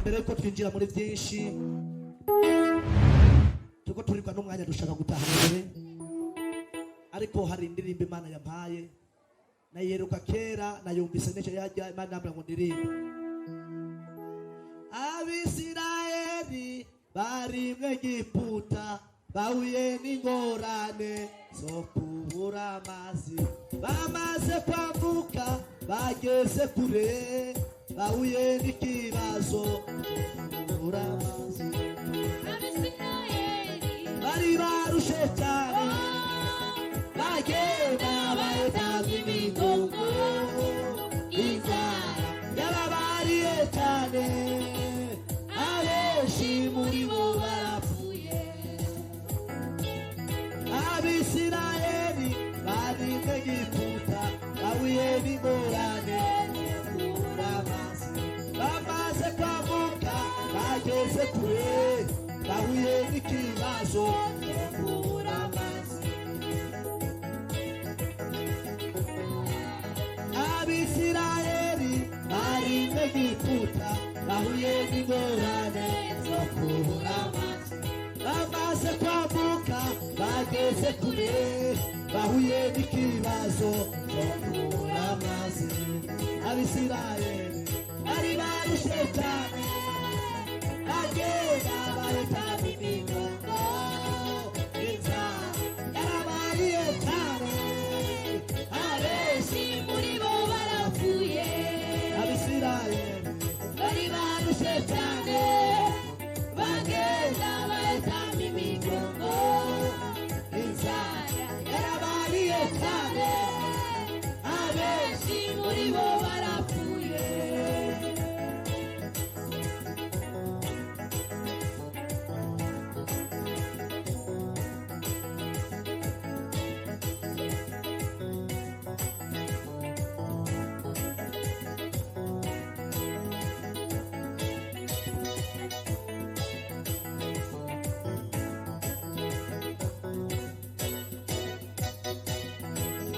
imbere yuko twinjira muri byinshi tuko turibwa n'umwanya dushaka gutaha mbere, ariko hari indirimbo Imana yampaye nayiheruka kera, nayumvise n'ejo yajya Imana yambara ngo ndirimbe. Abisirayeli bari mu Egiputa bahuye n'ingorane zo kubura amazi, bamaze kwambuka bageze kure bahuye n'ikibazo kubura amazi. Abisirayeli bari barushe cyane bagenda bahetaga imigongo, inzara yarabariye cyane abenshi muri bo barapfuye. Abisirayeli bari mu Egiputa bahuye n'ingorane kubura amazi, bamaze kwambuka bageze kure bahuye n'ikibazo kubura amazi. Abisirayeli bari mu Egiputa bahuye n'ingorane zo kubura amazi, bamaze kwambuka bageze kure bahuye n'ikibazo cyo kubura amazi. Abisirayeli bari barushe cyane bagenda bahetaga imigongo, inzara yarabariye cyane abenshi muri bo barapfuye. Abisirayeli bari barushe cyane bagenda bahetaga imigongo, inzara yarabariye cyane abenshi muri bo barapfuye.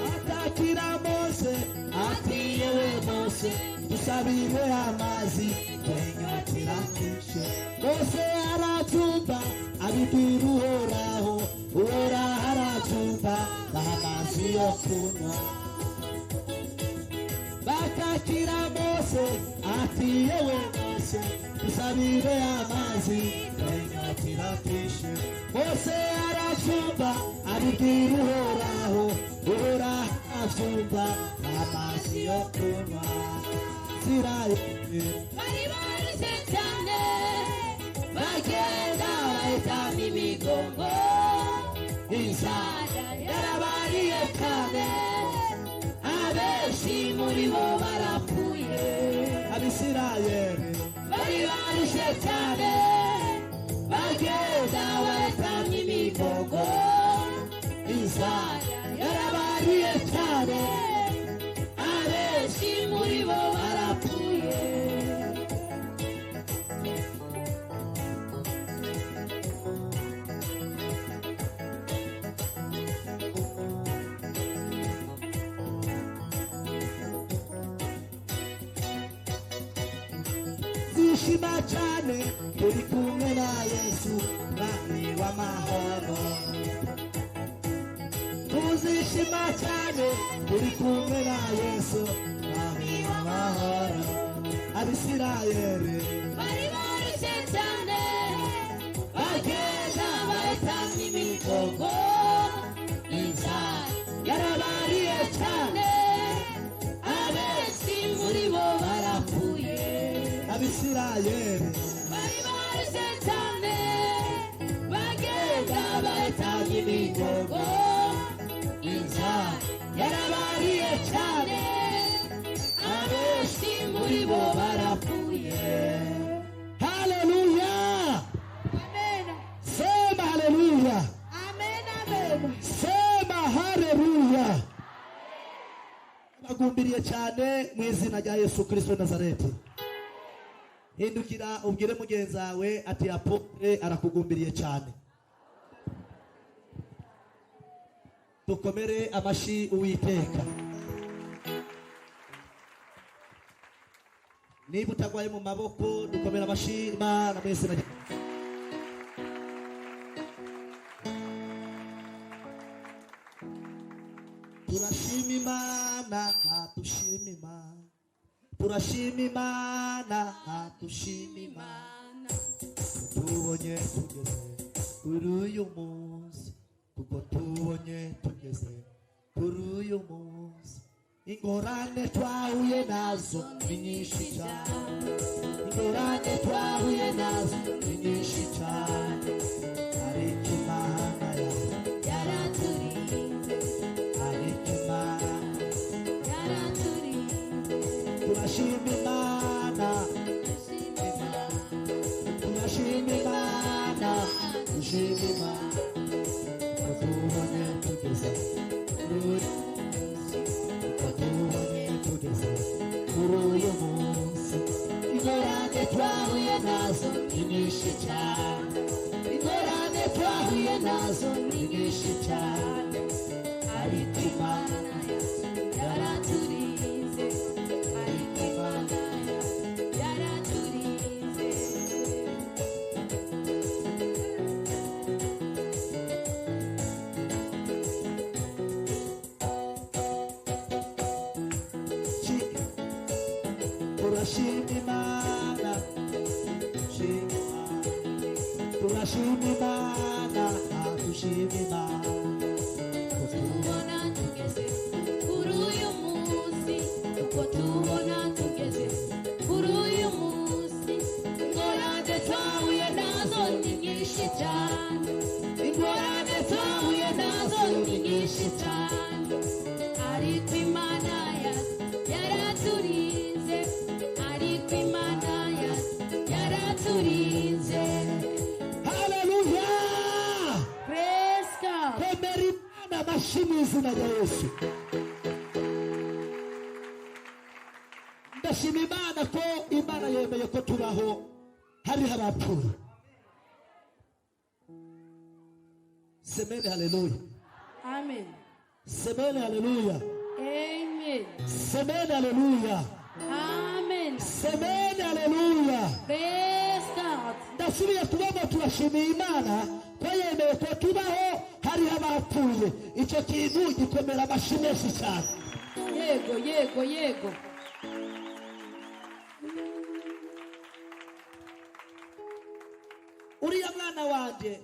Atakira Mose ati yewe Mose dusabire amazi twenyotira kishe. Mose aratumba abibwira Uhoraho, Uhoraho aratumba amazi yo kunywa. Batakira Mose ati yewe Mose dusabire amazi twenyotira kishe. Mose aratumba abibwira Uhoraho, Uhoraho aratumba amazi yo kunywa. Abisirayeli bari barushe cyane bagenda bahetaga imigongo, inzara yarabariye cyane abenshi muri bo barapfuye. Abisirayeli bari barushe cyane bagenda bahetaga imigongo, inzara yarabariye cyane abenshi muri bo barapfuye. Zishima cyane turi kumwe na Yesu mwami w'amahoro, tuzishima cyane turi kumwe na Yesu mwami w'amahoro. Abisirayeli bari barushe cyane bagenda bahetaga imigongo, inzara yarabariye cyane abenshi muri bo barapfuye. Abisirayeli bari barushe cyane bagenda bahetaga imigongo, inzara yarabariye cyane abenshi muri bo barapfuye. Haleluya, amen. Sema haleluya, amen, amen. Sema haleluya. Bagumbiriye cyane mu izina rya Yesu Kristo Nazareti. Hindukira ubwire mugenzi wawe ati apotre arakugumbiriye cyane. Dukomere amashi Uwiteka. niba utagwaye mu maboko dukomera amashima na mwese na turashima Imana dushima Imana turashima Imana dushima Imana tubonye tugeze kuri uyu munsi kuko tubonye tugeze kuri uyu munsi ingorane twahuye nazo ni nyinshi cyane ingorane twahuye nazo ni nyinshi cyane ariko Imana yaraturinze ariko Imana yaraturinze turashima Imana turashima Imana dushima Imana tubonye tugeze kuri uyu munsi ingorane twahuye nazo ni nyinshi cyane ingorane twahuye nazo ni nyinshi cyane ariko Imana yaraturinze ariko Imana yaraturinze turashima Imana turashima Imana dushima Imana tubona tugeze kuri uyu munsi uko tubona tugeze kuri uyu munsi ingorane twahuye nazo ni nyinshi cyane ingorane twahuye nazo ni nyinshi cyane ariko Imana yaraturinze ariko Imana yaraturinze. Hallelujah! Praise God! Komera Imana amashyi izina rya Yesu. Ndashima Imana ko Imana yemeye ko tubaho hariho abapfuye. Semeni haleluya. Amen. Semeni haleluya. Amen. Semeni haleluya. Amen. Semeni haleluya. Praise God. Ndasubiye kubona turashimiye Imana ko yemeye ko tubaho hariho abapfuye. Icyo kintu gikomera amashyi menshi cyane. Yego yego yego. Uriya mwana wanje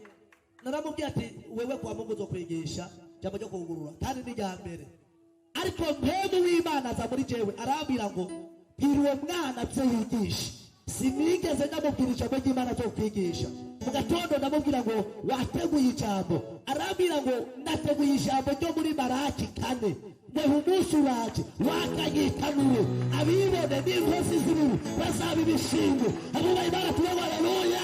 naramubwiye ati wewe kwa Mungu zo kwigisha cyangwa cyo kugurura kandi ni ryambere ariko mpemu w'Imana za muri jewe arambira ngo bwira mwana byo yigisha sinigeze ndamubwira ijambo ry'Imana cyo kwigisha mu gatondo ndamubwira ngo wateguye ijambo arambira ngo nateguye ijambo ryo muri Maraki 4 ngo umunsi waje wakagitanure abibone n'inkozi z'ibiri bazaba ibishingo abo bayibara tubaho haleluya.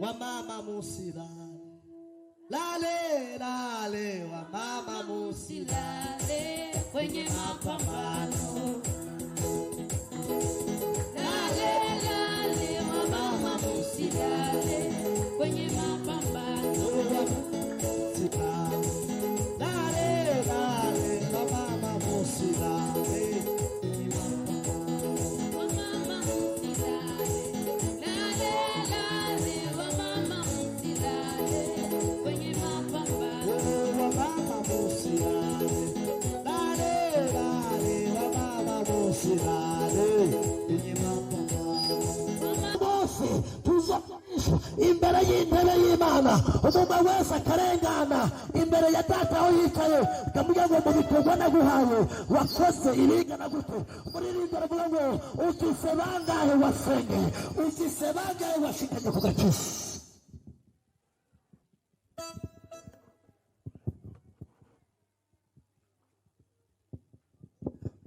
Wa mama musilale lale lale wa mama musilale kwenye mapambano lale lale wa mama musilale kwenye mapambano lale lale wa mama musilale imbere y'intebe y'Imana umugabo wese akarengana imbere ya data aho yicaye akamubwira ngo mu bikorwa naguhaye wakoze ibingana gute umuririmbyi aravuga ngo ugize bangahe wasengeye ugize bangahe washikanye ku gakiza.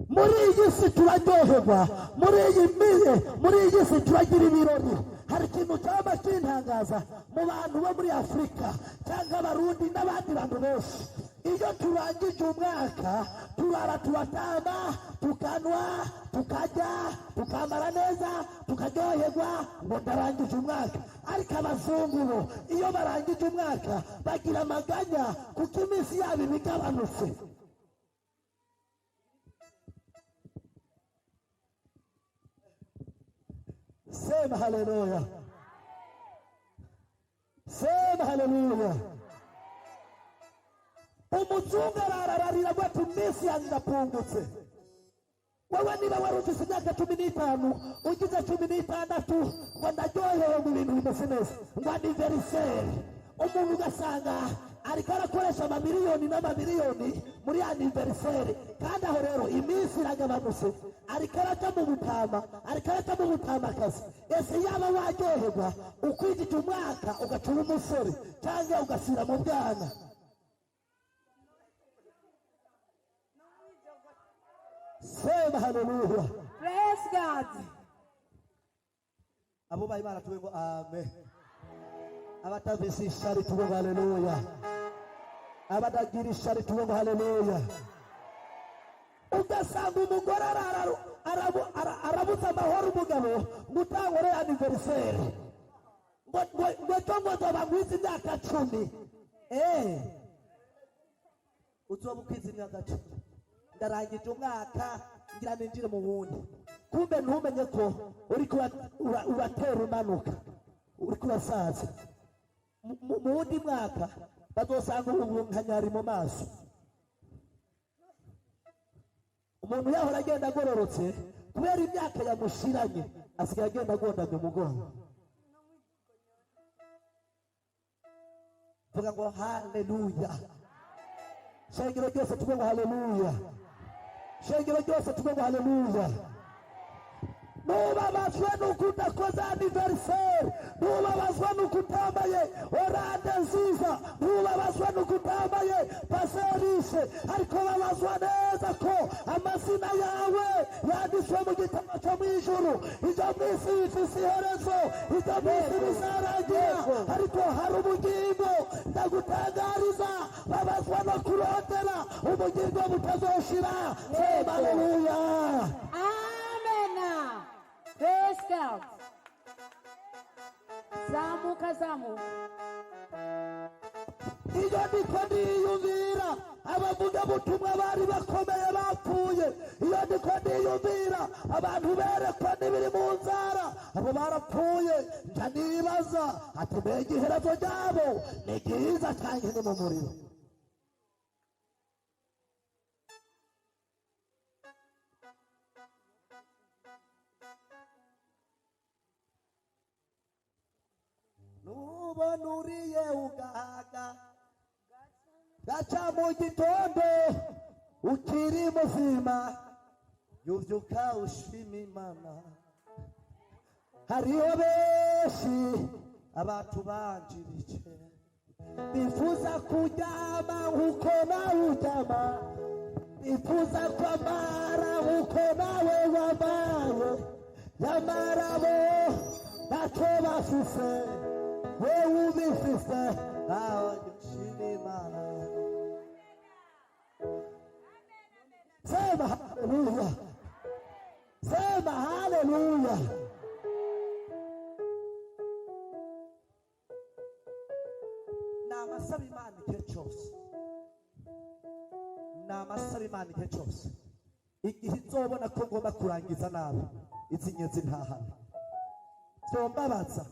muri iyi si turaryoherwa muri iyi si turagira ibirori. Hari ikintu cyaba kintangaza mu bantu bo muri Afurika cyangwa Abarundi n'abandi bantu benshi iyo turangije umwaka turara turatamba tukanwa tukajya tukamara neza tukaryoherwa ngo ndarangije umwaka. Ariko abazungu bo iyo barangije umwaka bagira amaganya kuko iminsi yabo ibigabanutse. Sema haleluya, sema haleluya. Umuzungu arararira ngo ati iminsi yanjye irapungutse. Wowe niba wari ufite imyaka 15 ugize 16 ngo ndaryohewe mu bintu bimeze neza ngo aniveriseri, umuntu ugasanga ariko arakoresha amamiliyoni n'amamiliyoni muri aniveriseri, kandi aho rero iminsi iragabanutse. Ariko araja mu butama, ariko araja mu butamakazi. Ese yaba waryoherwa ukwigije umwaka ugacura umusore cyangwa ugasira mu bwana? Sema haleluya. Praise God. Abo bayimana tuwe ngo amen. Abatavisi ishari tuwe ngo haleluya. Abadagira ishari tuwe ngo haleluya. Ugasanga umugore arabuza amahoro umugabo mutangore aniveriseri ngo tongo nzoba ngwiza imyaka 10. Uzoba ukwiza imyaka 10. Ndarangije umwaka ngira ninjire mu wundi. Kumbe ntumenye ko uri uratera umanuka, uri kurasaza. Mu wundi mwaka bazosanga ubunkanyari mu maso. Umuntu yahora agenda agororotse kubera imyaka yamushiranye asigaye agenda agondamye umugongo. Vuga ngo haleluya. Shengero ryose tuvuge ngo haleluya. Shengero ryose tuvuge ngo haleluya. Nubabazwa nukudakoza aniveriseri, nubabazwa nukutambaye orande nziza, nubabazwa nukutambaye paserishe, ariko babazwa neza ko amazina yawe yanditswe mu gitabo cyo mu ijuru. Ibyo mu isi bifise iherezo, ibyo mu isi bizarangira, ariko hari ubugingo. Ndagutangariza babazwa no kurondera ubugingo butazoshira. Sema haleluya. Praise God. Zamuka zamuka. Iyo ndiko ndiyumvira abavuga butumwa bari bakomeye bapfuye. Iyo ndiko ndiyumvira abantu berekwa n'ibiri mu nzara abo barapfuye, nja nibaza ati mbega iherezo ryabo ni ryiza cyangwa ni mu muriro? Nuriye ugahaga gaca mu gitondo ukiri muzima, yuvyuka ushima Imana. Hariho benshi abatubanjirije bifuza kuryama nkuko nawe uryama, bifuza kwambara nkuko nawe wambaye, nyamara bo ntacyo bafise, wewe ubifise aho ushima Imana. Sema haleluya, sema haleluya. Namasaba Imana igihe cyose, namasaba Imana igihe cyose, igihe izobona ko ngomba kurangiza nabi izi nyenzi ntahana, byombabaza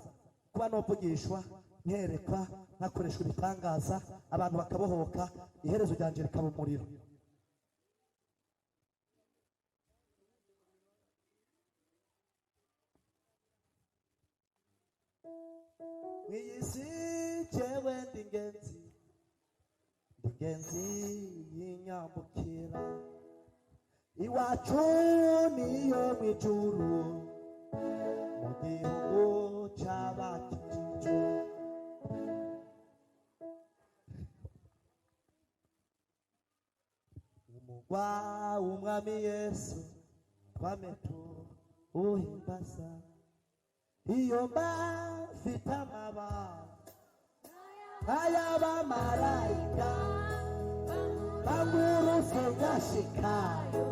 kuba nopfugishwa nkerekwa nkakoreshwa ibitangaza abantu bakabohoka, iherezo ryanje rikaba umuriro. Mwiyisi jewe ndingenzi y'inyambukira, iwacu niyo mwijuru mu gihugu c'abakijijwe. Umugwa w'umwami Yesu twametu uhimbaza, iyo mfite amababa ay'abamarayika bangurutse ngashikayo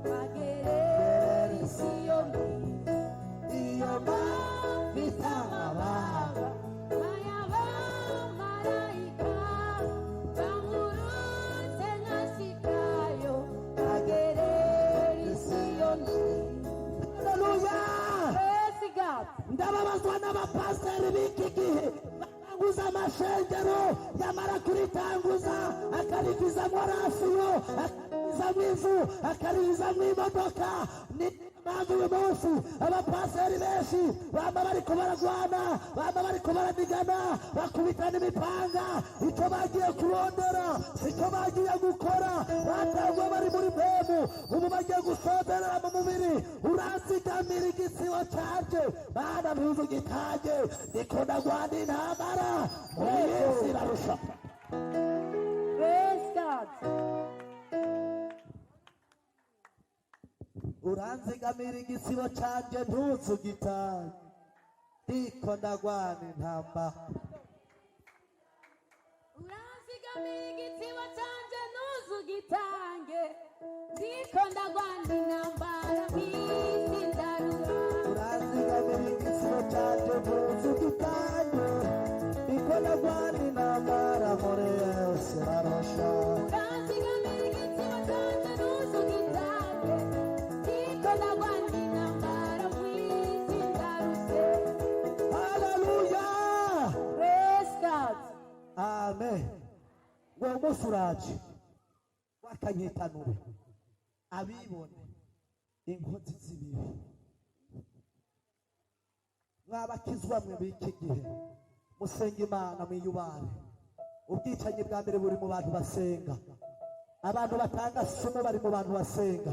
Magerere Siyoni, iyo mfite amababa Mayaba Marayika, bangurutse nkashikayo, Magerere Siyoni. haleluya Praise God. ndababazwa n'abapasiteri b'iki gihe batanguza amashengero yamara kuritanguza akarikizamo rasiyo akarizamo ivu akarizamo imodoka ni mpamvu uyu munsi abapasiteri benshi baba bariko baragwana baba bariko baradigana bakubitana imipanga icyo bagiye kurondera icyo bagiye gukora batangwa bari muri mpemu ubu bagiye gusozerera mu mubiri uranzigamira igisibo canje bana mpuzu gitange ndiko ndagwana intambara muri yesu irarusha Praise God. uranzigamira igisibo canje mpuzu gitange ndiko ndagwana intambara Uranzigamira igitibo canje ntuzugitange, ndiko ndagwana intambara mw'isi ndarura. uranzigamira igisibo canje mpuzu gitange ndiko ndagwana intambara muri yesu irarusha Uranzigamira igitibo canje ntuzugitange, ndiko ndagwana intambara mw'isi ndaruse. haleluya Praise God. amen ngo umunsi uraje wakanyitanure abibone inkozi z'ibibi mwabakizwa mwe b'iki gihe musenga imana mwiyubare ubwicanyi bwa mbere buri mu bantu basenga abantu batanga sumu bari mu bantu basenga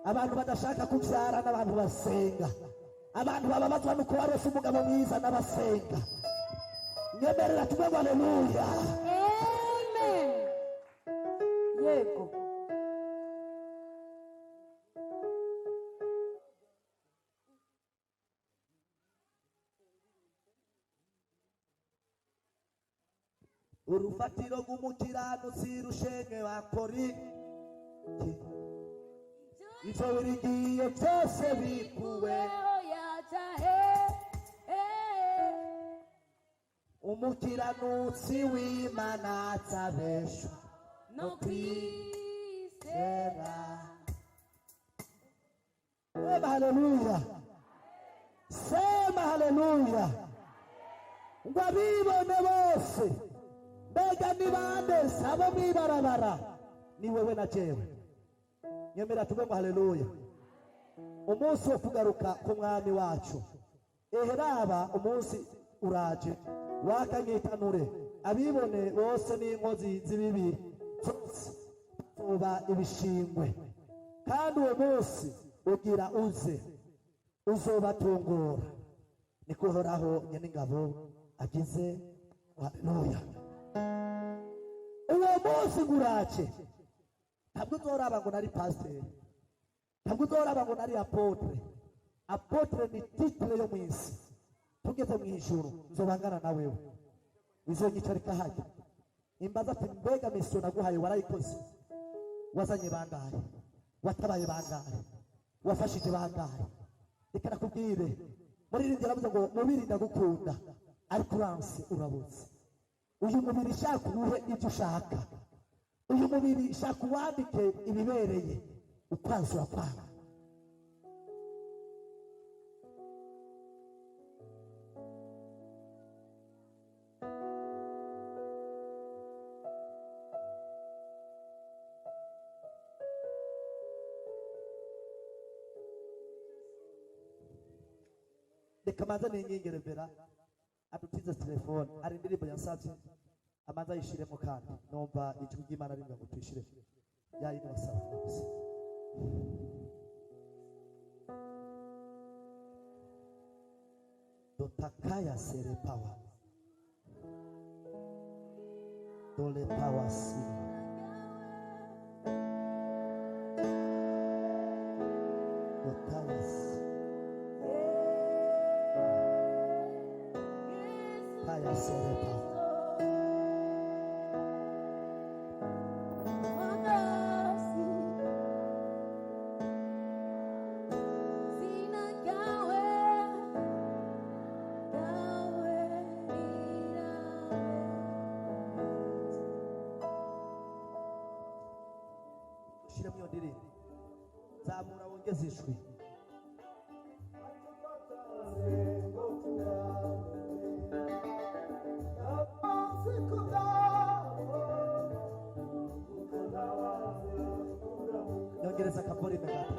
abantu badashaka kubyara n'abantu basenga abantu bababazwa nuko barose umugabo mwiza n'abasenga nyemerera tuve ngo haleluya Amen. Yego. urufatiro rw'umukiranutsi rushenge bakori ivyo birigiye byose bikuwe umukiranutsi w'imana atabeshwa No kwizera sema haleluya sema haleluya ngo abibone bose mbega ni bande sabo mwibarabara ni wewe na jewe nyemera tuve ngo haleluya umunsi wo kugaruka ku mwami wacu eheraba umunsi uraje wakanyitanure abibone bose n'inkozi z'ibibi zose tuba ibishingwe kandi uwo munsi ugira uze uzobatungura niko uhoraho nyen'ingabo agize haleluya uwo munsi ngurace ntabwo uzoraba ngo nari pasiteri ntabwo uzoraba ngo nari apotre apotre ni titire yo mu isi tugeze mu ijuru nzobangana na wewe izonyicarika hajya imbaza ati mbega misiyo naguhaye warayikoze wazanye bangahe watabaye bangahe wafashije bangahe reka nakubwire muririmbyi aravuze ngo mubiri ndagukunda ariko uranse urabuze uyu mubiri shaka uwuhe ibyo ushaka uyu mubiri shaka uwandike ibibereye ukwanzura kwawe reka manza ningingire mbera adutize telefone ari indirimbo yansavye amanza ayishiremo kandi numva ijwi ry'Imana rivuga ngo tuyishire yayindi wasaba gusa dotakaya sere power dole power si dotayas kaya sere power dushyiremo iyo ndirimbo zamura wongeze ijwi yongereza akavorime gato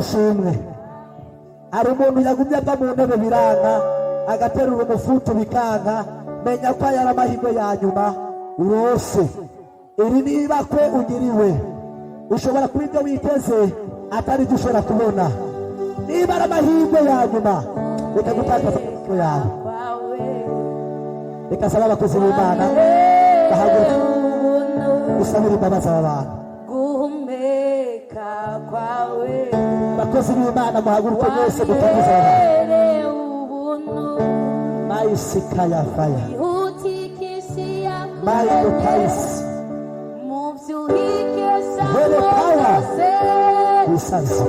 ashimwe hari umuntu yagumye ava mu ntebe biranga agaterura umufutu bikanga menya ko yari amahirwe ya nyuma urose iri niba kwe ugiriwe ushobora kuba ibyo witeze atari byo ushobora kubona niba ari amahirwe ya nyuma reka gutakaza amahirwe yawe reka saba abakozi b'Imana bahaguruke usabire imbabazi aba bantu bakozi b'Imana muhaguruke mwese dukomeze mayisika ya faya mayido payisi hele pawa wisanze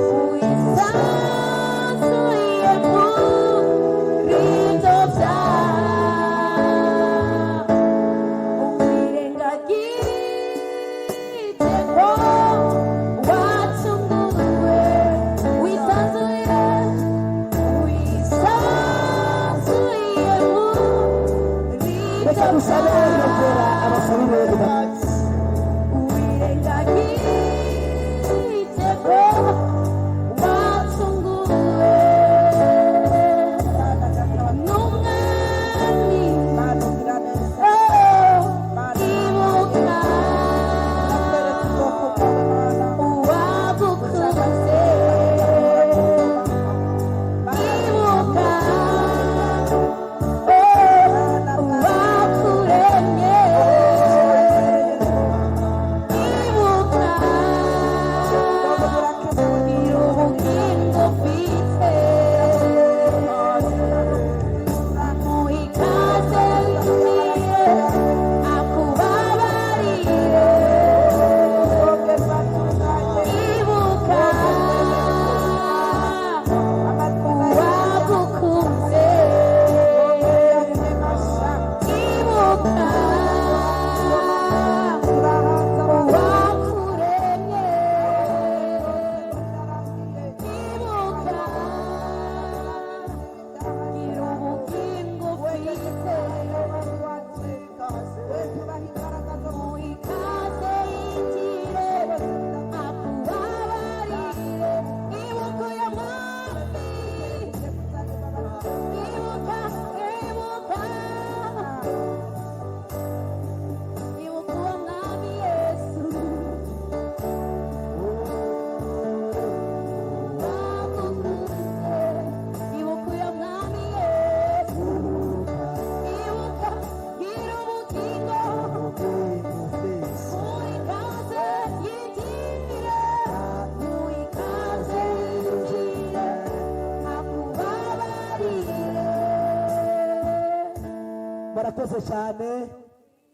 barakoze cyane.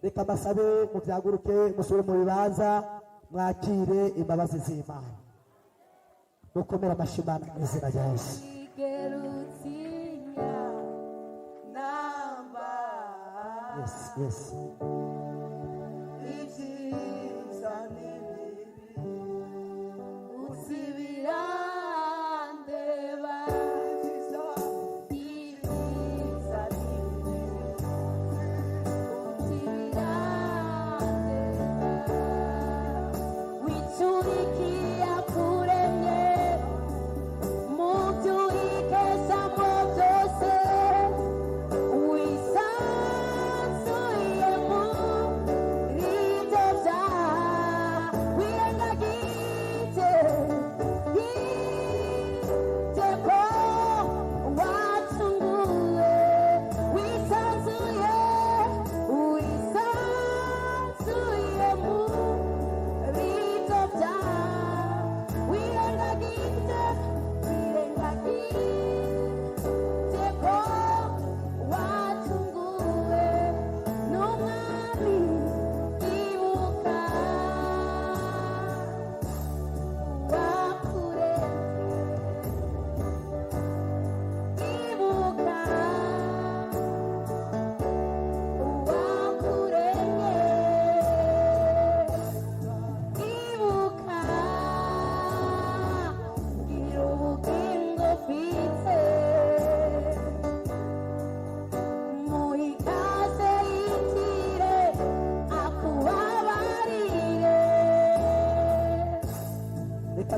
Reka masabe mubyaguruke musure mu bibanza mwakire imbabazi z'Imana. Mukomera amashimana mu izina rya Yesu. Yes, yes.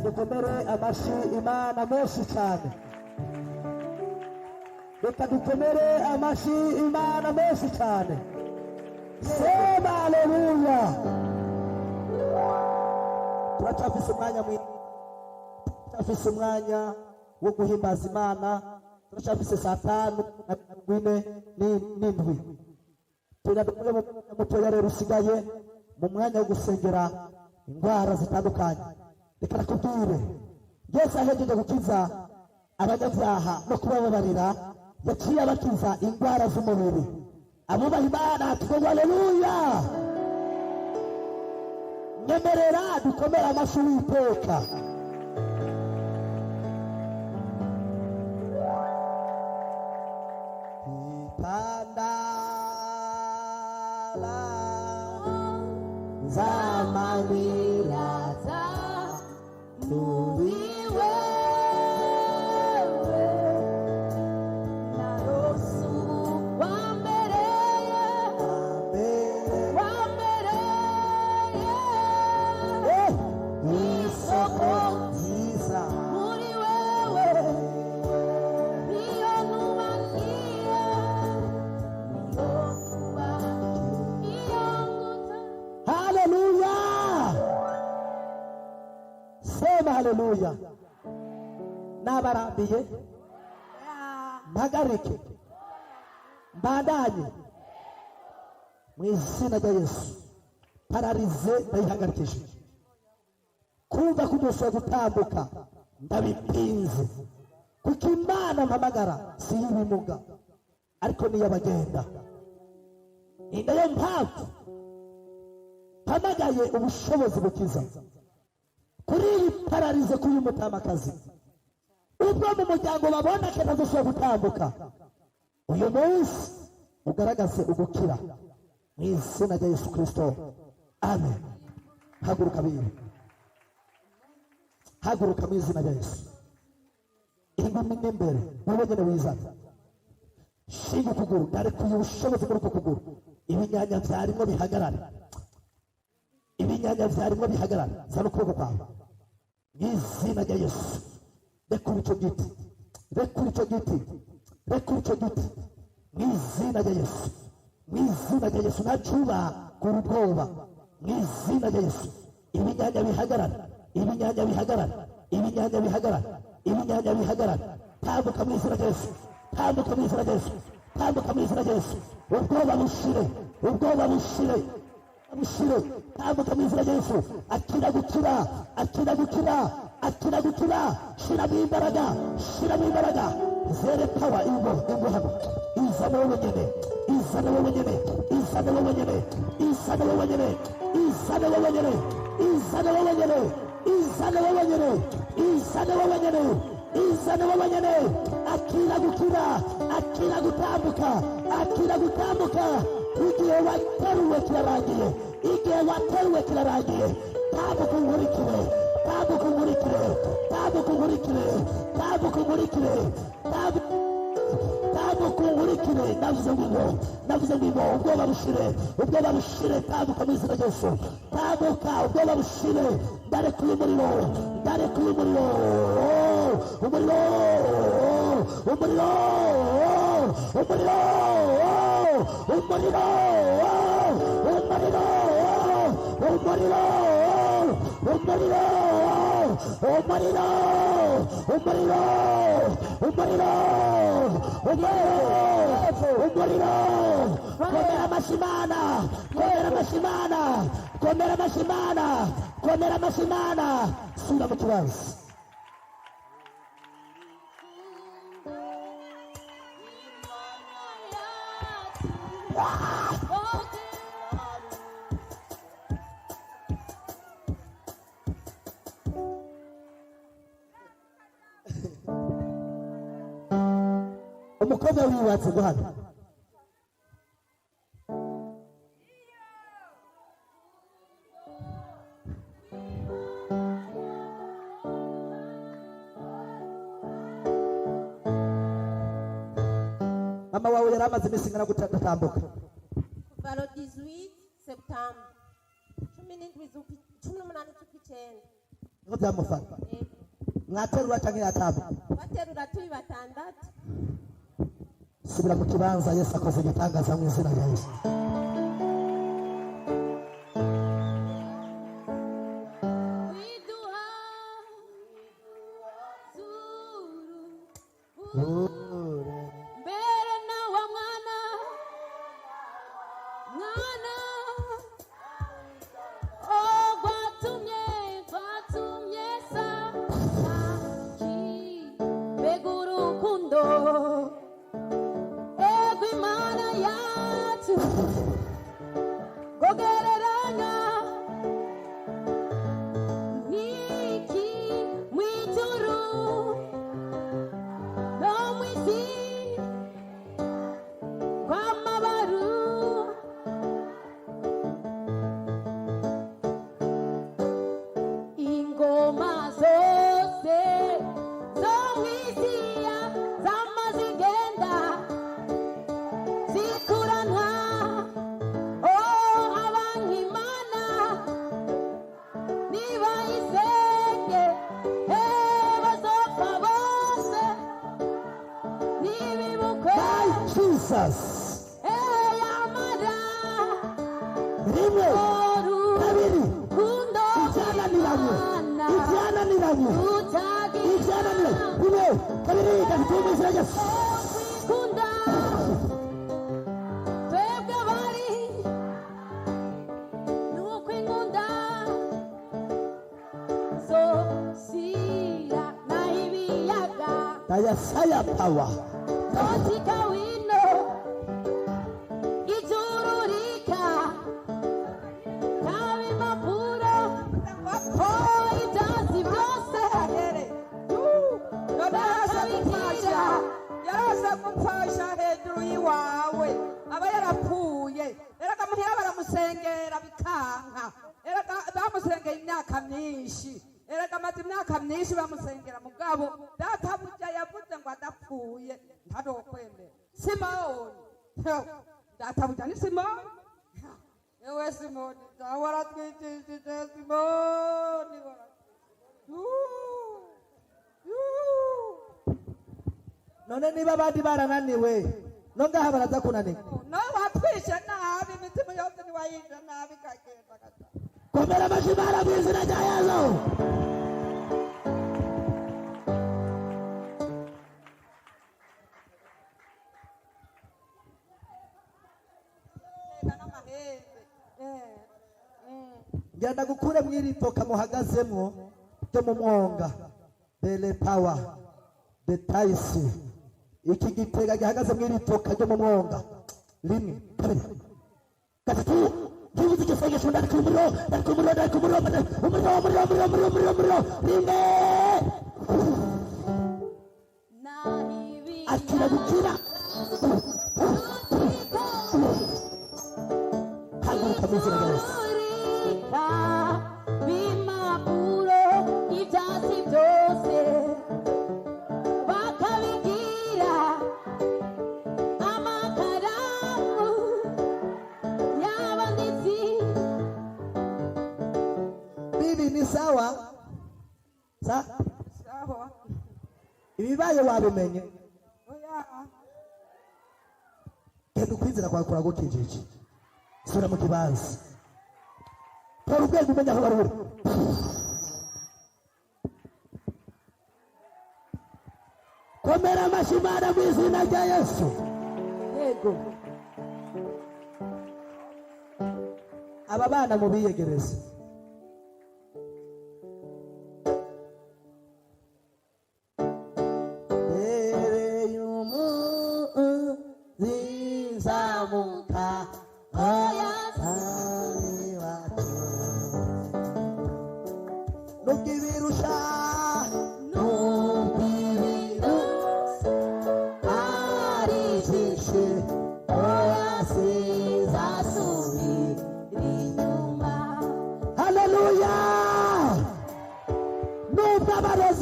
Dukomere amashi Imana menshi cyane. Reka dukomere amashi Imana menshi cyane. Sema haleluya. Turacafise umwanya wo guhimbaza Imana. Turacafise saa 5:04 n'indwi. Turadukomere mu mutoya rero usigaye mu mwanya wo gusengera indwara zitandukanye. Reka nakubwire, Yesu ahejeje gukiza abanyabyaha no kubababarira, yaciye abakiza indwara z'umubiri. Abubaha Imana tuvuge haleluya. Nyemerera dukomere amashyi Uwiteka. Itandala zamanira haleluya. Nabarambiye mpagarike mbandanye mu izina rya Yesu. Pararize ndayihagarikije. Kumva kudushoboye gutambuka ndabipinze, kuko Imana mpamagara si ibimuga ariko niyo abagenda. Ni nayo mpamvu mpamagaye ubushobozi bukiza kuri iyi pararize kuri uyu mutamakazi. Ubwo mu muryango babona ko ntazashobora gutambuka, uyu munsi ugaragaze ugukira mu izina rya Yesu Kristo. Amen. Haguruka bibi, haguruka mu izina rya Yesu. Ingumi n'imbere wowe nyine wizana, shinga ukuguru, ndarekuye ubushobozi muri uku kuguru. Ibinyanya byarimo bihagarara, ibinyanya byarimo bihagarara. Zana ukuboko kwawe mu izina rya Yesu. Rekura icyo giti, rekura icyo giti, rekura icyo giti mu izina rya Yesu, mu izina rya Yesu. Ntacuba kuri ubwoba mu izina rya Yesu. Ibinyanya bihagarara, ibinyanya bihagarara, ibinyanya bihagarara, ibinyanya bihagarara. Tambuka mu izina rya Yesu, tambuka mu izina rya Yesu, tambuka mu izina rya Yesu. Ubwoba bushire, ubwoba bushire, bushire. Tambuka mu izina rya Yesu. Akira gukira, akira gukira, akira gukira. Shiramo imbaraga, shiramo imbaraga. Zere pawa ingo hano, izamo wenyine, izane wowe nyene, izane wowe nyene, izane wowe nyene, izane wowe nyene, izane wowe nyene, izane wowe nyene, izane wowe nyene, izane wowe nyene. Akira gukira, akira gutambuka, akira gutambuka. Igihe wateruwe kirarangiye, igihe wateruwe kirarangiye. Tambuka unkurikire, tambuka unkurikire, tambuka unkurikire, tambuka unkurikire, tambuka unkurikire. Navuze ngo ubwoba bushire, ubwoba bushire. Tambuka mu izina ry'Yesu, tambuka ubwoba bushire. Ndarekuye umuriro, ndarekuye umuriro, umuriro, umuriro, umuriro, umuriro, umuriro, umuriro, umuriro, umuriro, umuriro, umuriro, umuriro. Komera amashimana, komera amashimana, komera amashimana, komera amashimana. Sura mu kibanza. Umukobwa wibatse guhana. Mama wawe yari amaze iminsi ingana gute adatambuka? Kuva le 18 septembre 18 z'ukw'icyenda Niho byamufata. Mwaterura cyangwa yatambuka? baterura turi batandatu. Subira mu kibanza. Yesu akoze igitangaza mu izina rya Yesu. mbere nawe mwana mwana gwatumye sa mbega urukundo ego imana yacu gogereranya niki mw'ijuru no mw'isi kw'amabaru ingoma zose zo mw'isi zamaze igenda zikuranwa abantu imana nibayisenge bazopfa bose nibibukwe Jesus. yamara Rimwe, kabiri, rukundo ivyananiranye, ivyananiranye, ivyananiranye. Rimwe, kabiri, gatatu mu izina rya Yesu. kunda twebwe bari nuko inkunda zosira nahibiyaga Dayasaya power. zotika wino ijuru rika kaba impapuro ibyansi byose yaraza gupfasha hejuru y'iwawe aba yarapfuye. Erega muhira baramusengera bikanka. Erega bamusengeye imyaka myinshi. Erega amaze imyaka myinshi bamusengera mugabo databuja yavuze ngo adapfuye ntadokwemera. Simoni databuja ni Simoni. Ewe Simoni waratwigishije Simoni. None niba abandi barananiwe, no ngaha baraza kunanirwa. No watwishe nabi, imitima yose niwayishe nabi kagenda gata. Komera amashimara mu izina rya Yesu. Ngenda gukure mw'iripoka muhagazemwo ryo mu mwonga. Bele power, the taisi. Iki gitega gihagaze mw'iripoka ryo mu mwonga. rimwe kabiri gatatu tuvuze igisengesho ndakumuro umuriro rimwe akira gukira haguruka mu izina rya Yesu. bimapuro ibyatsi byose bakabigira amakaramu y'abanditsi. Bibi ni sawa sawa ibibaye wabimenye oya genda ukwizera kwawe kuragukijije sura mu kibanza tora ubwenge umenya aho baruri komera amashyi Imana mu izina rya Yesu. Yego aba bana mubiyegereze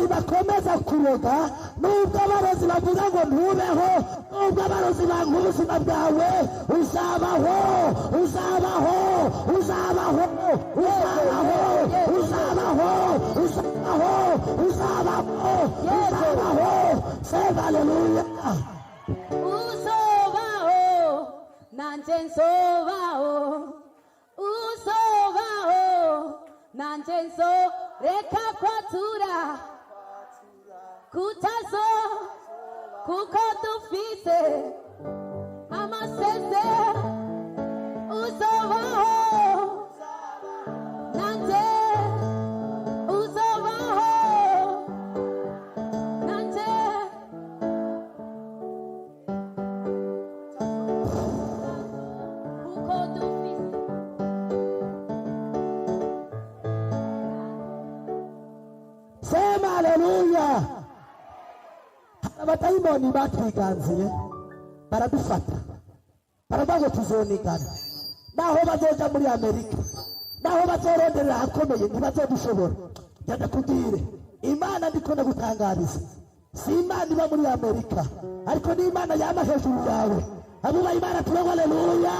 bakomeza kuroga nubwo abarozi bavuga ngo ntubeho nubwo abarozi banga ubuzima bwawe uzabaho uzabaho uzabaho uzabaho uzabaho uzabaho uzabaho uzabaho sema haleluya. Usobaho nanje nsobaho usobaho nanje nso reka kwatura kutazo kuko dufite amaseze usobaho nanje usobaho nanje kuko dufite sema haleluya. Abatayimoni batwiganziye baradufata baravuga ngo tuzonigana naho bazoja muri Amerika naho bazorondera ahakomeye ntibazodushobora. Genda kubwire Imana ndiko ndagutangariza si Imana iba muri Amerika ariko ni Imana yama hejuru yawe. Abubaha Imana tuvuge haleluya.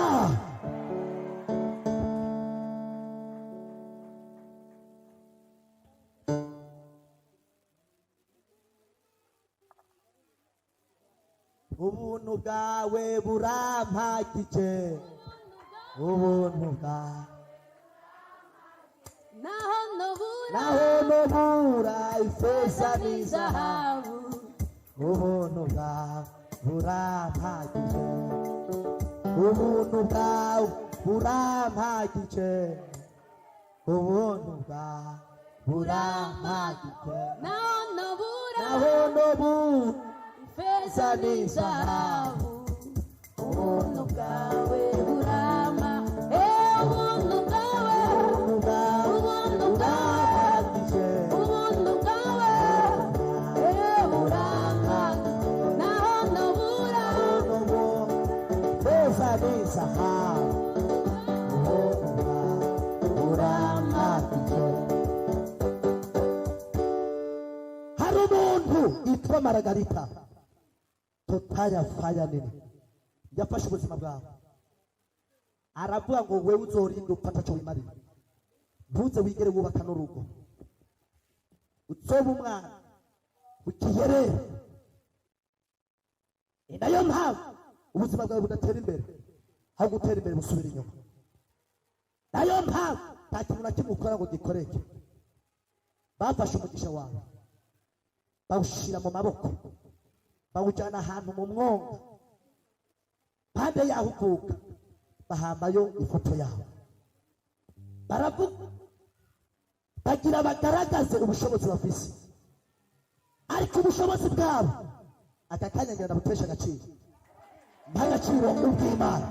Ubuntu bwawe burampagije ubuntu bwawe naho nobura ifeza n'izahabu ubuntu bwawe burampagije ubuntu bwawe burampagije ubuntu bwawe burampagije naho nobura ifeza n'izahabu ubuntu bwawe burama ubuntu bwawe ubuntu bwawe burama naho nobura ifeza n'izahabu ubuntu bwawe burampagije. Hari umuntu yitwa Maragarita totaya faya nini yafashe ubuzima bwawe aravuga ngo wewe uzorinda upfa ataco wimarira ntuze wigere wubaka n'urugo uzoba umwana ukiherera. Nayo mpamvu ubuzima bwawe budatera imbere aho gutera imbere busubira inyuma. Nayo mpamvu nta kintu na kimwe ukora ngo gikoreke. Bafashe umugisha wawe bawushira mu maboko bawujyana ahantu mu mwonga pande yaho uvuka bahambayo ifoto yawe baravuga bagira bagaragaze ubushobozi bafise ariko ubushobozi bwabo aka kanya ngenda butesha agaciro ntagaciro ubw'Imana.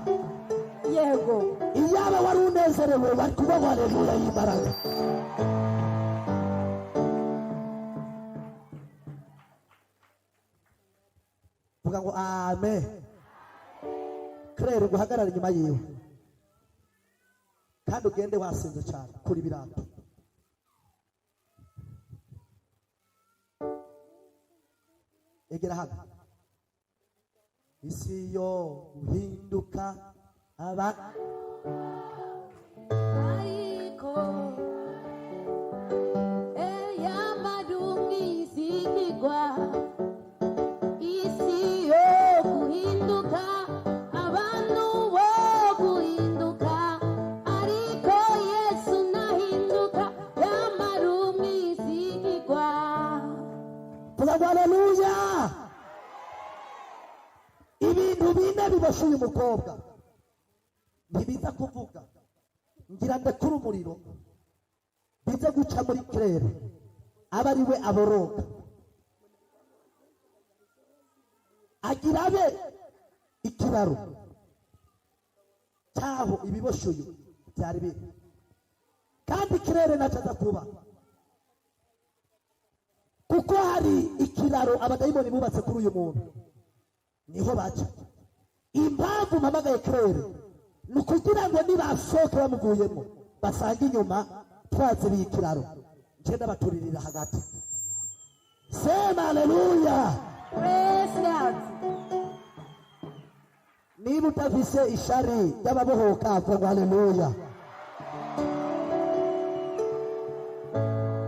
Yego. Iyaba wari unezerewe wari kuba haleluya y'imbaraga. Vuga ngo amen. Claire guhagarara inyuma yiwe kandi ugende wasinze cyane kuri birato. Egera hano. Isi yo guhinduka aba Ariko yamadumizigwa isi yo guhinduka abantu bo guhinduka ariko Yesu nahinduka yamadumizigwa. Vuga ngo haleluya. Ibintu bine bibasha uyu mukobwa ntibiza kuvuga ngira ndekura umuriro bize guca muri Claire aba ari we aboroga agira abe ikiraro cyaho ibiboshuye byari biri kandi Claire nacaza kuba kuko hari ikiraro abadayimoni bubatse kuri uyu muntu niho baca. Impamvu mpamagaye Claire ni ukugira ngo nibasohoke bamuvuyemo basanga inyuma twaziriye ikiraro nje ndabaturirira hagati. Sema haleluya. Praise God. Niba utavise ishari y'ababohoka vuga ngo haleluya.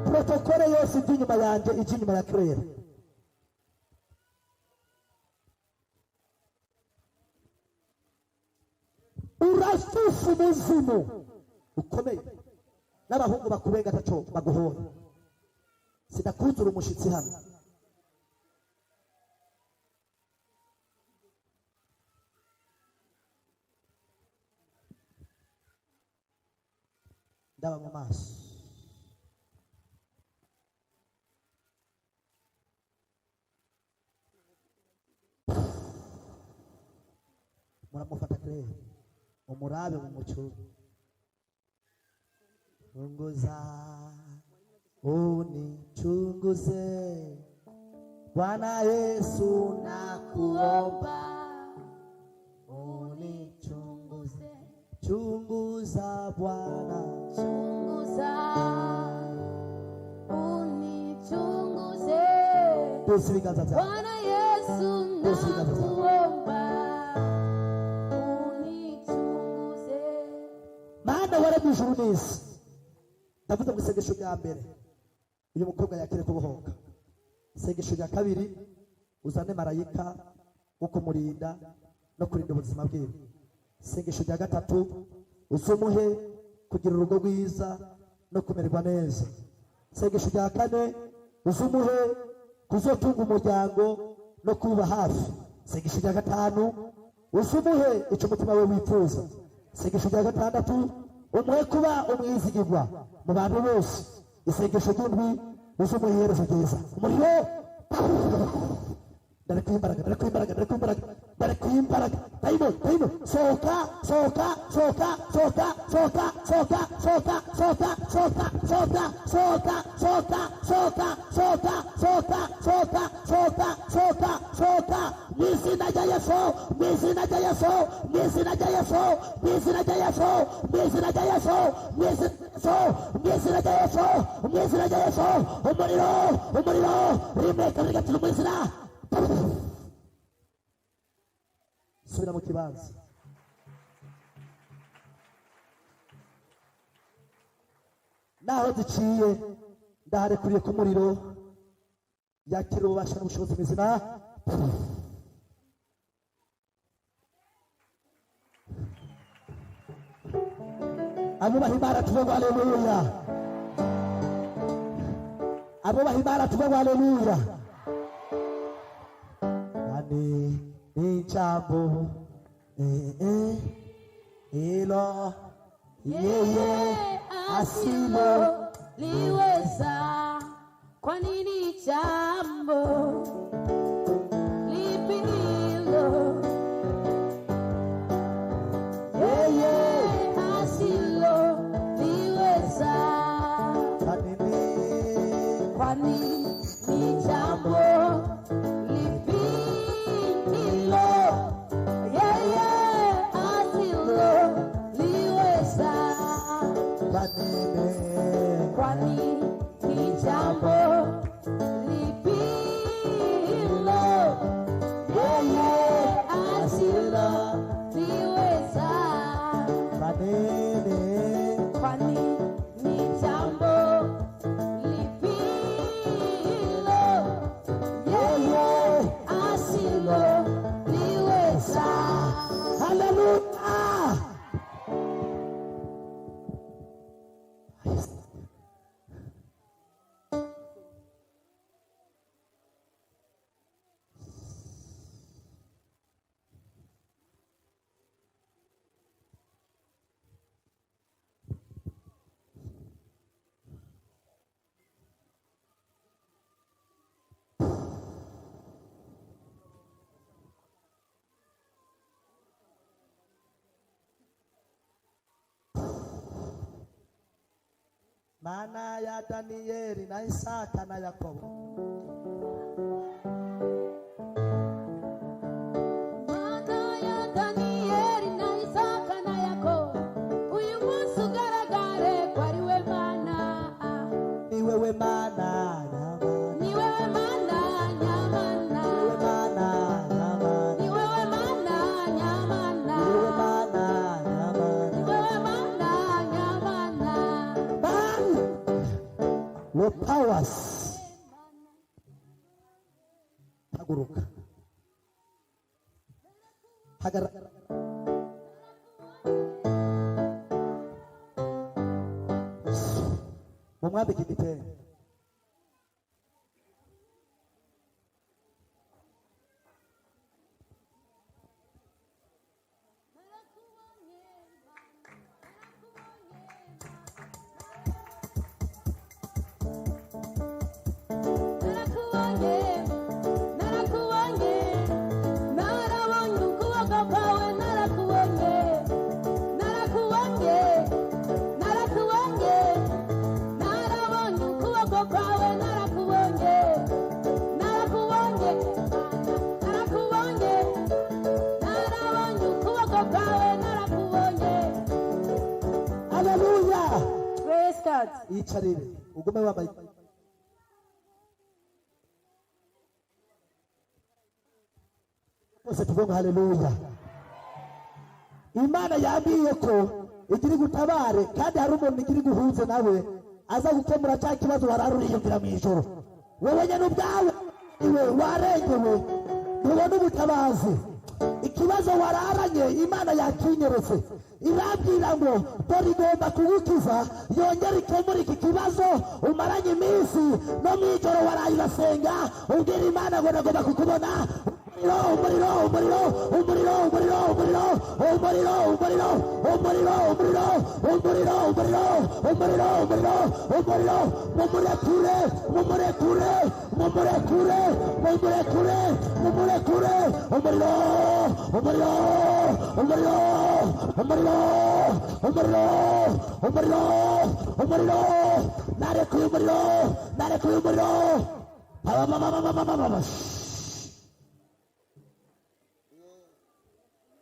Protokole yose ijya inyuma yanjye ijya inyuma ya Claire. Urasufu umuzimu ukomeye n'abahungu bakubenga ataco baguhora. Sinakuzura umushitsi hano. Ndaba mu maso. Muramufata Claire umurabe mu muco. Chunguza unichunguze Bwana Yesu nakuomba unichunguze. Chunguza Bwana, Chunguza, unichunguze. Yesu biganza byawe. Bwana Yesu nakuomba unichunguze. Mana waremye ijuru n'isi. Ndavuze mu isengesho rya mbere uyu mukobwa yakire kubohoka. Isengesho rya kabiri uzane marayika wo kumurinda no kurinda ubuzima bwe. Isengesho rya gatatu uzumuhe kugira urugo rwiza no kumererwa neza. Isengesho rya kane uzumuhe kuzotunga umuryango no kuba hafi. Isengesho rya gatanu uzumuhe icyo umutima we wifuza. Isengesho rya gatandatu umuhe kuba umwizigirwa mu bantu bose. Isengesho ry'indwi uzumuhe iherezo ryiza. Umuriro ndarekwimbaraga Daimo soka Mizina ja Yesu umuriro rimeka rigatuma umuzira. Subira mu kibanza. Naho duciye ndaharekuriye ku muriro yakira ububasha n'ubushobozi mu izina. Abubaha Imana tuvuga haleluya. Abubaha Imana tuvuga haleluya. Ni jambo ilo yeye asilo liweza. Kwa nini jambo lipi hilo kwani ni jambo lipi hilo yeye asiloliweza? Kwani ni jambo lipi hilo yeye asiloliweza? Kwani ni jambo lipi hilo yeye asiloliweza? Hallelujah. Mana ya Danieli na Isaka na Yakobo. Mana ya Danieli na Isaka na Yakobo, uyu munsi ugaragare ko ari we Mana. Ni wewe Mana, Ni wewe Mana nyamana. Ni wewe Mana nyamana. Ni wewe Mana nyamana. Lord powers. Haguruka. Hagaragara. Mumwambike igitenge. Hallelujah. Praise God. Icharire ugume wambaye. Bose tuvuga haleluya. Imana yambwiye ko igiri gutabare kandi hari umuntu igiri guhuze nawe aza gukemura cya kibazo wararuriyumvira mu ijoro. Wowe nyene ubwawe iwe warengewe ntubona ubutabazi. Ikibazo wararanye Imana yakinyeretse irabwira ngo dore igomba kugukiza yongera ikemura iki kibazo umaranye iminsi no mu ijoro waraye urasenga ubwira Imana ngo nagomba kukubona.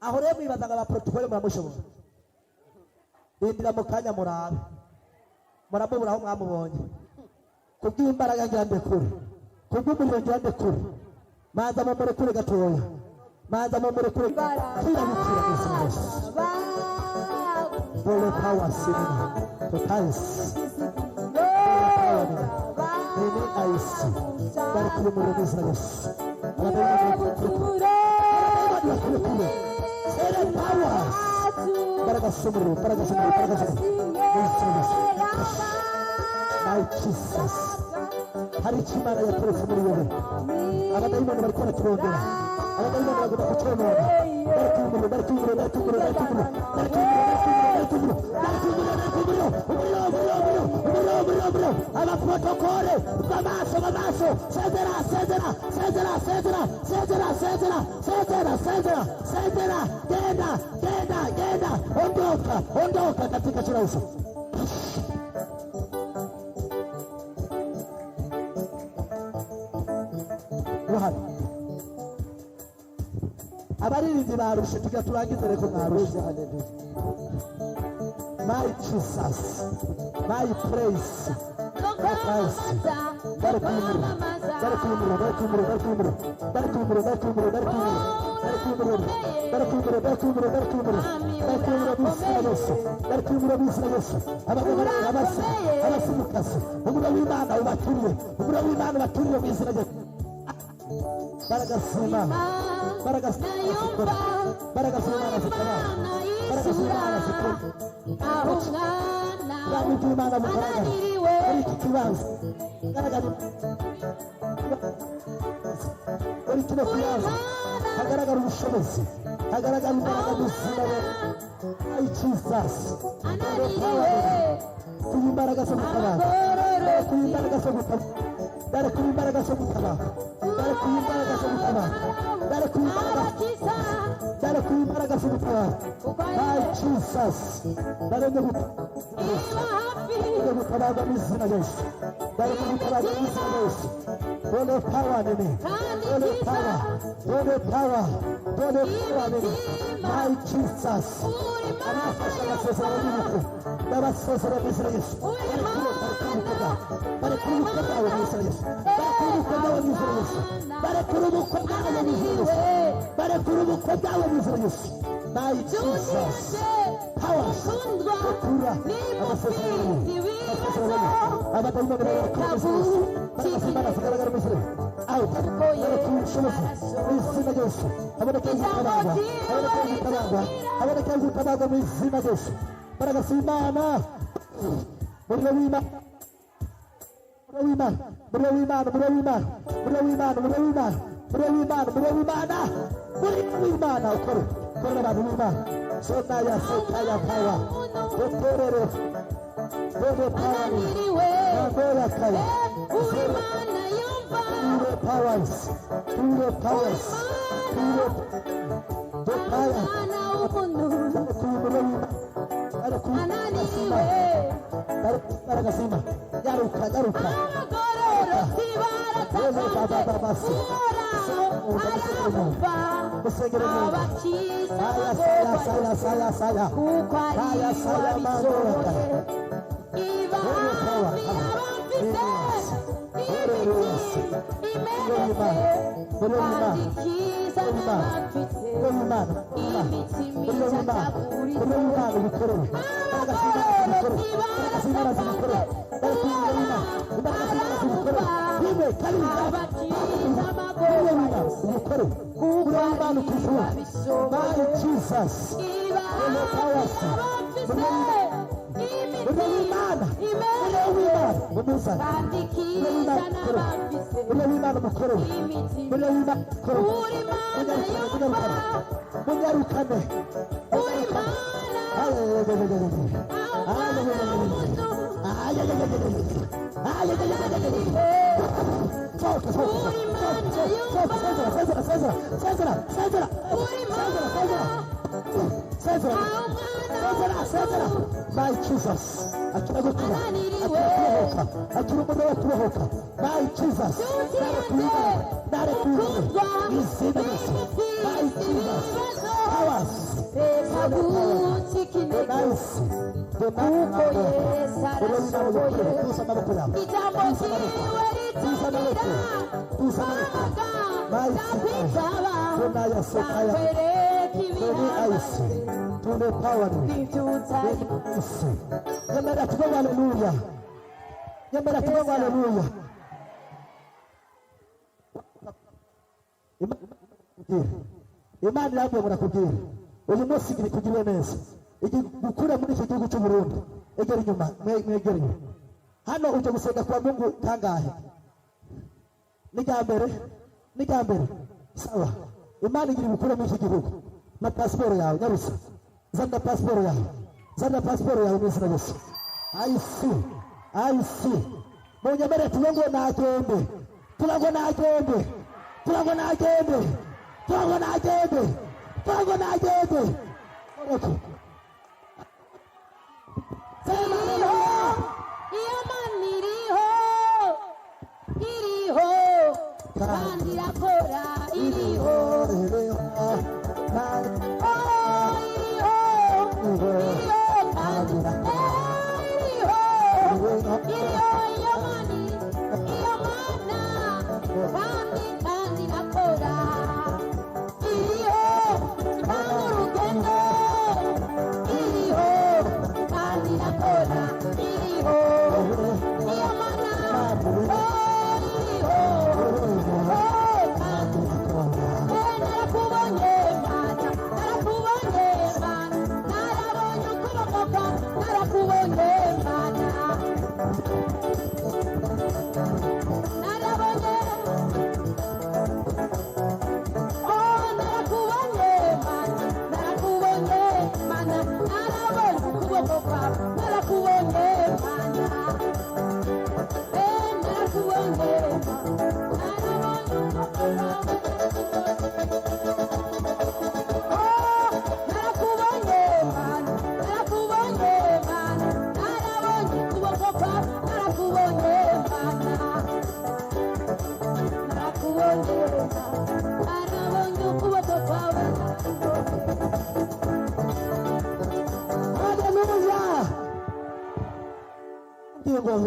Aho rero mwibazaga ba protokole muramushobora. Bindira mu kanya murabe. Muramubura aho mwamubonye. Kubw'imbaraga ngira ndekure. Kubw'umuriro ngira ndekure. Manza mumurekure gatoya. Manza mumurekure. Kira bukira mwese. Bole power sinina. Totalis. Ini aisi. Bari kuri mu rumisa gusa. Powers. Para sumuru. My Jesus. Hari chimana ya pole sumuru yobe. Abadaima ni barikora kirondera. Abadaima ni bagomba kucyonona. Aba protokole bamaso sezera genda ondoka katika jina la Yesu. uruhare. Abaririmbyi barushe tujya turangize reko mwarushe. My Jesus, my praise. Hagaragara ubushobozi, hagaragara imbaraga z'izina rye. Ay Jesus, kuyimbaraga zo gutabara, kuyimbaraga zo gutabara, dare kuyimbaraga zo gutabara, dare kuyimbaraga zo gutabara, dare kuyimbaraga zo gutabara. Ay Jesus, dare gutabarwa mu izina rye, dare gutabarwa mu izina rye. Dole power nini, dole power, dole power, dole power nini. My Jesus, anafasha amasezerano y'ubukwe, n'amasezerano y'izina Yesu. Bare kurubuka bwawe mu izina Yesu. Bare kurubuka bwawe mu izina Yesu. Bare kurubuka bwawe mu izina Yesu. Bare kurubuka bwawe mu izina Yesu. My Jesus, power, kura amasezerano y'ubukwe. Abadayimoni barakomeza Yesu. Barasimana kugaragara mu izina. Aho bare kurushoboza mu izina Yesu. Aboneka gutabagwa, aboneka gutabagwa, aboneka gutabagwa mu izina Yesu. Barasimana Muriro w'Imana, muriro w'Imana, muriro w'Imana, muriro w'Imana, muriro w'Imana, muriro w'Imana, muriro w'Imana, muriro w'Imana, muriro w'Imana, ukore, ukorera abantu b'Imana. Sona ya seka ya pawa, ukorere, dore pawa ni, dore kaya, dore powers, dore powers, dore kaya, Baragasima, garuka, garuka. My Jesus, akira gukura, akira umuriro wo kubohoka. My Jesus, nare kuyimbara, izina Yesu. My Jesus, powers, Imana irambye murakubwira uyu munsi iri kugira neza gukura muri iki gihugu cy'u Burundi. Egera inyuma, mwegereye hano uje gusenga kwa Mungu kangahe? Nijambere sawa. Imana igira gukura muri iki gihugu na pasiporo yawe nyarusa. Zana pasiporo yawe, zana pasiporo yawe mwese na Yesu. I see munyemere turongo nagende, turongo nagende, turongo nagende, turongo nagende, turongo nagende. Oroko kandi irakora iriho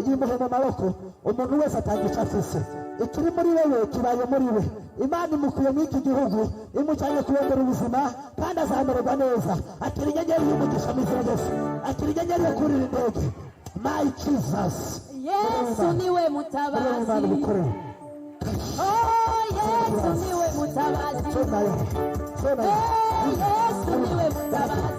yimuhe mu maboko umuntu wese atanga icyo afise ikiri muri wewe kibaye muri we imana imukuye muri iki gihugu imujyanye kurondera ubuzima kandi azamererwa neza akira inyenyeri y'umugisha mu izina ryose akira inyenyeri yo kurira indege my Jesus Yesu niwe mutabazi oh Yesu niwe mutabazi Yesu niwe mutabazi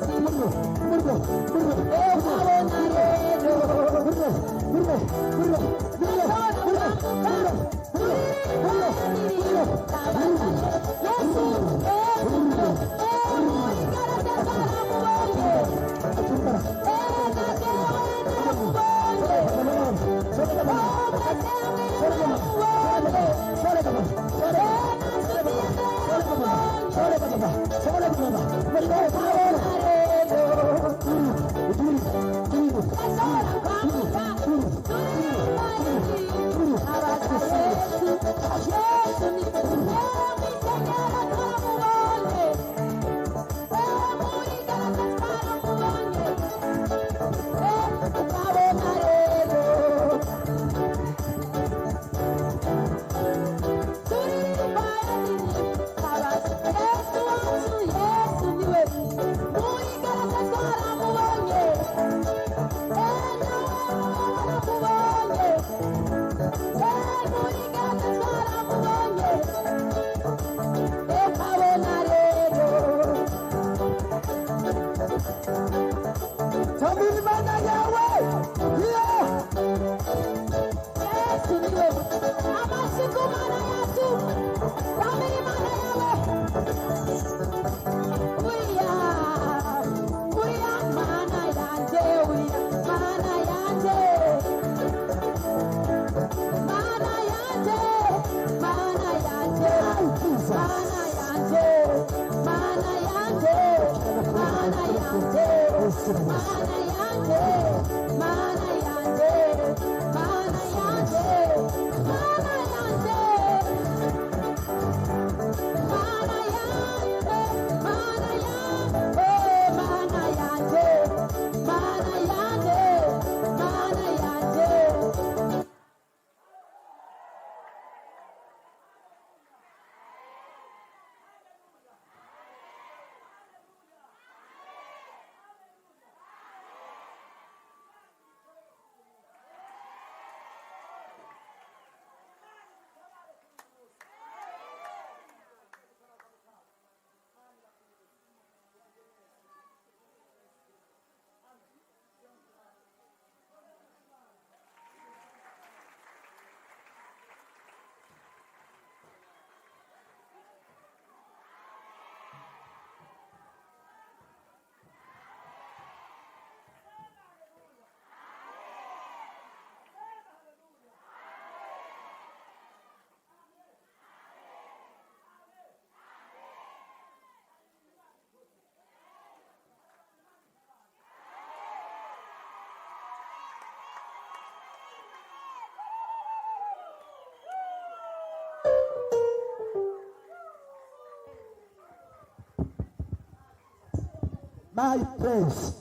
my praise.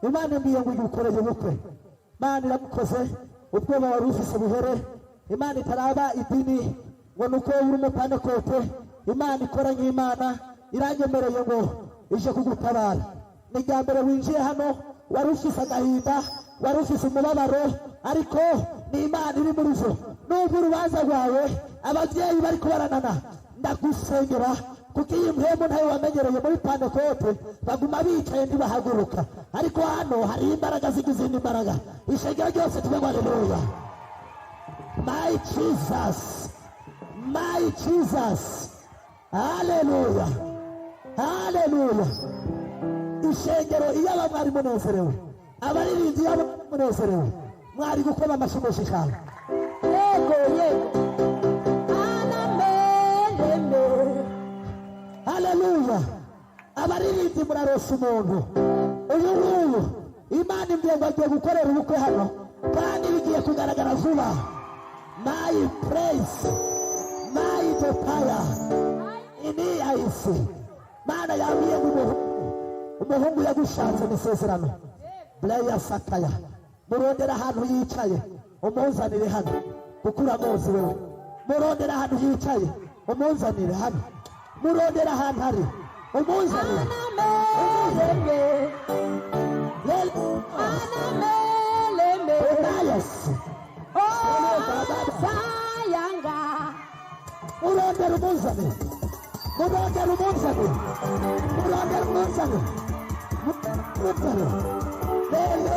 Imana mbiye ngo ukoreye ubukwe. Imana iramukoze ubwoba wari ufise buhere. Imana itaraba idini ngo nuko uri umupantekote. Imana ikora nk'Imana iranyemereye ngo ije kugutabara. Ni bwa mbere winjiye hano wari ufise agahinda, wari ufise umubabaro, ariko ni Imana iri muri zo. Nubwo urubanza rwawe ababyeyi bari kubaranana, ndagusengera kuko iyi mpemu ntayo wamenyereye muri pantekote baguma bicaye ntibahaguruka, ariko hano hari imbaraga z'izindi mbaraga. Ishengero ryose tuvuge haleluya. My Jesus, my Jesus, haleluya, haleluya. Ishengero iyo aba mwari munezerewe, abaririmbyi iyo aba munezerewe, mwari gukoma amashyi menshi cyane. Yego yego. Haleluya. Abaririmbyi murarose umuntu. Uyu nguyu Imana imbwiye ngo agiye gukorera ubukwe hano kandi bigiye kugaragara vuba. My praise, my desire, ini ayisi. Mana yambwiye ngo umuhungu yagushatse n'isezerano. Blaya sakaya. Murondera ahantu yicaye umuzanire hano kuko uramuzi wewe. Murondera ahantu yicaye umuzanire hano. Murondera ahantu hari umuzanire. Murondera umuzanire. Murondera umuzanire. Murondera umuzanire. Murondera.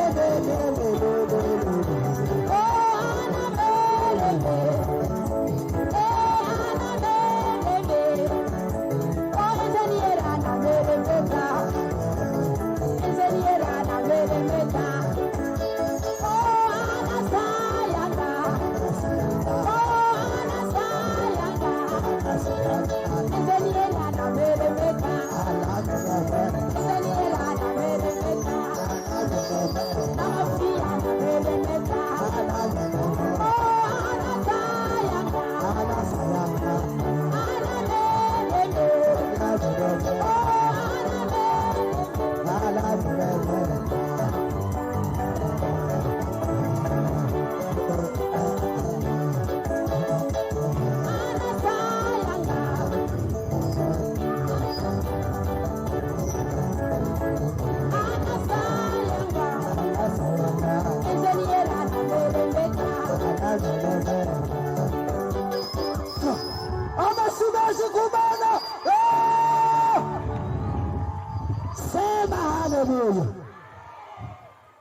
Sema haleluya.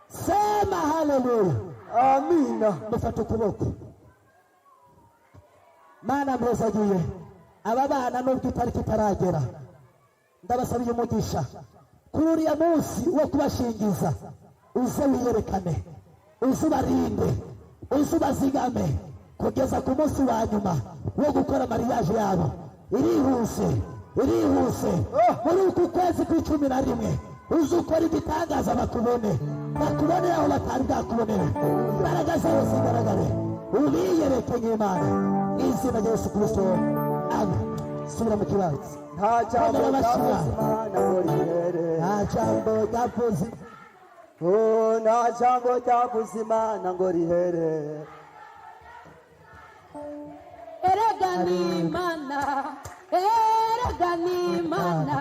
Sema haleluya. Amina. Mufate ukuboko. Mana mwezagiye aba bana nubwo itariki itaragera, ndabasabiye umugisha kuri uriya munsi wo kubashingiza. Uze wiyerekane, uze ubarinde, uze ubazigame kugeza ku munsi wa nyuma wo gukora mariage yabo. Irihuse, irihuse. Muri uku kwezi kwa11 uze ukora igitangaza bakubone, bakubone aho batari bwakubonera. Imbaraga zawe zigaragare, ubiyereke nk'Imana izina rya Yesu Kristo. Amen. Subira mu kibanza. Nta jambo ryavuze, nta jambo ryavuze Imana ngo rihere. Erega ni Imana, erega ni Imana.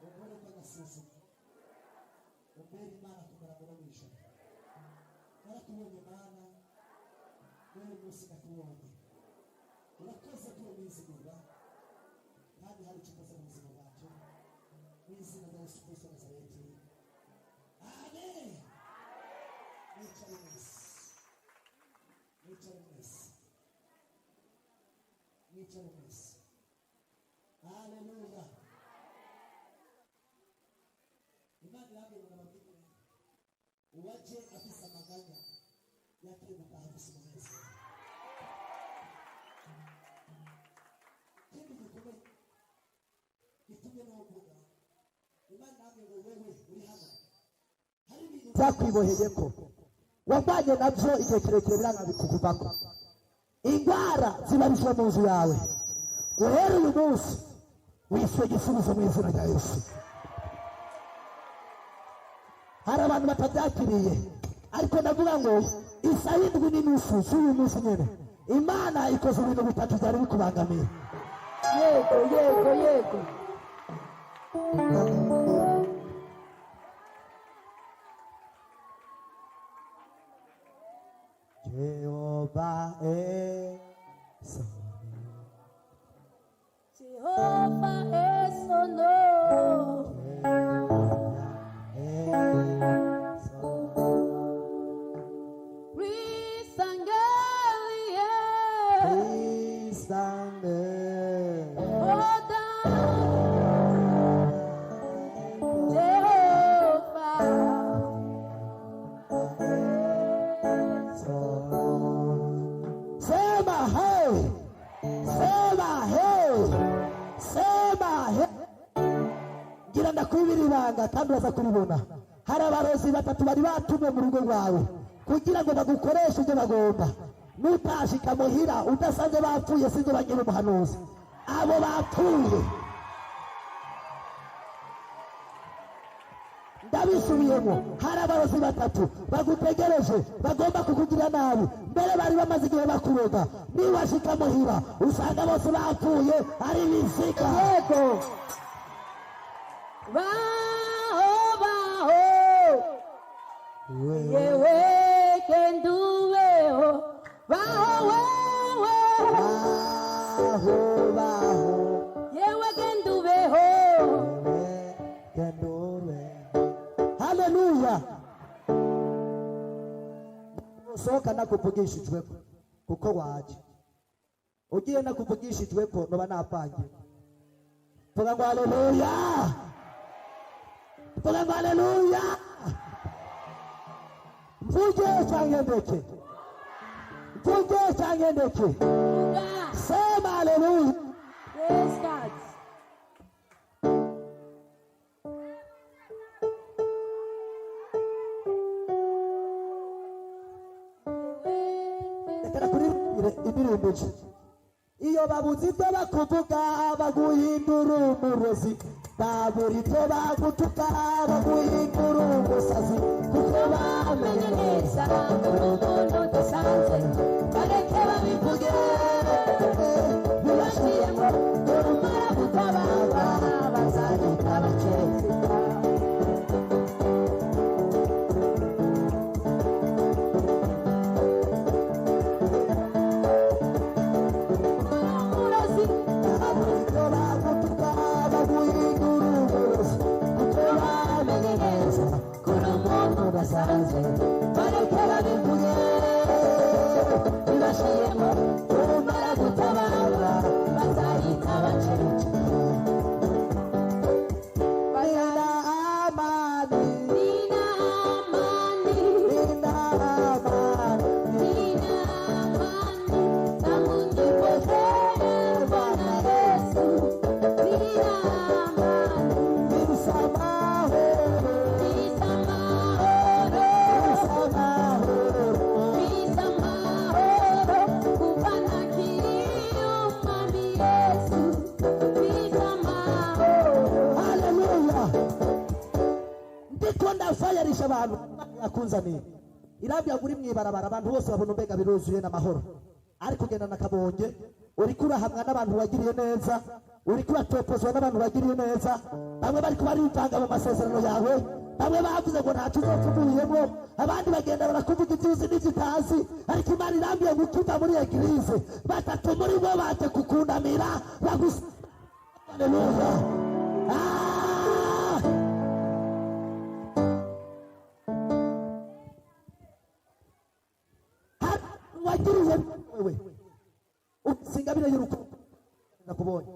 ubone ko agasuzuma umbere Imana kugaragara mu ijoro narakubonye Mana n'uyu munsi nakubonye urakoze ko ubizigura kandi hari icyo ukoze mu buzima bwacu mu izina rya Yesu Kristo wa Nazareti amen. Mwicare mwese mwicare mwese mwicare mwese. Haleluya. Imana irambwira ngo nababwire uwaje afise amaganya yakebuka afise umunezero. Ikindi gikomeye gitumye navuga Imana irambwira ngo wewe uri hano hari ibintu byakwiboheye ko wavanye nabyo igihe kirekire biranga bikukuvako. Indwara zibarizwa mu nzu yawe guhera uyu munsi wishyuye igisubizo mu izina rya Yesu. Hari abantu batabyakiriye ariko ndavuga ngo isaha indwi n'inusu z'uyu munsi nyine Imana ikoze ibintu bitatu byari bikubangamiye. Yego, yego, yego. Jehovah Jehovah esono. Risangalie. Oda. Jehovah. Sema hey, sema hey, sema hey. Ngira ndakwibira ibanga kandi uraza kuribona. Hari abarozi batatu bari batumwe mu rugo rwawe kugira ngo bagukoreshe ibyo bagomba. Nutashika muhira udasanze bapfuye sinzo bagira umuhanuzi. Abo bapfuye ndabisubiyemo. Hari abarozi batatu bagutegereje bagomba kukugira nabi. Mbere bari bamaze igihe bakuroga. Niwashika muhira usanga bose bapfuye ari biziga. Yego. Baho, baho. Yewe kenduweho. Baho, wewe. Baho, baho. Yewe kenduweho. Haleluya. Soka nakuvugishijwe kuko waje. Ugiye nakuvugishijwe ko noba napangiye. Vuga ngo haleluya. Vuga ngo haleluya. Mvuge cyangwa ndeke. Mvuge cyangwa ndeke. Sema haleluya. Praise God. Rekera kuri indirimbo nshya. Iyo babuze ibyo bakuvuga baguhindura umurozi, babura ibyo bagutuka baguhindura umusazi, kuko bamenye neza umuntu udasanzwe bareke babivuge bibashiremo urumara gutabara bazahita baceceka. Bareke babivuge bibashiremo urumara gutabara bazahita baceceka. Nina amani, Nina amani, nina amani, nina amani, tangu nipokee Bwana Yesu. Nina amani, nisamahoro, nisamahoro, nisamahoro, kupana kilio Mwami Yesu. Nisamahoro. haleluya. Ndiko ndafayarisha abantu yakunzaniye. Irambya muri mwibarabara abantu bose babona mbega biruzuye n'amahoro. Ari kugenda nakabonye uri kurahamwa n'abantu wagiriye neza uriko uratopozwa n'abantu bagiriye neza, bamwe bariko baritanga mu masezerano yawe, bamwe bavuze ngo ntaco uzokuvuyemo, abandi bagenda barakuvuga ivyuzi n'ivyitazi, ariko Imana irambiye ngo ukiva muri Église batatu muri bo baje kukundamira Haleluya. Wagiriye wewe usingabire y'urukundo nakubonye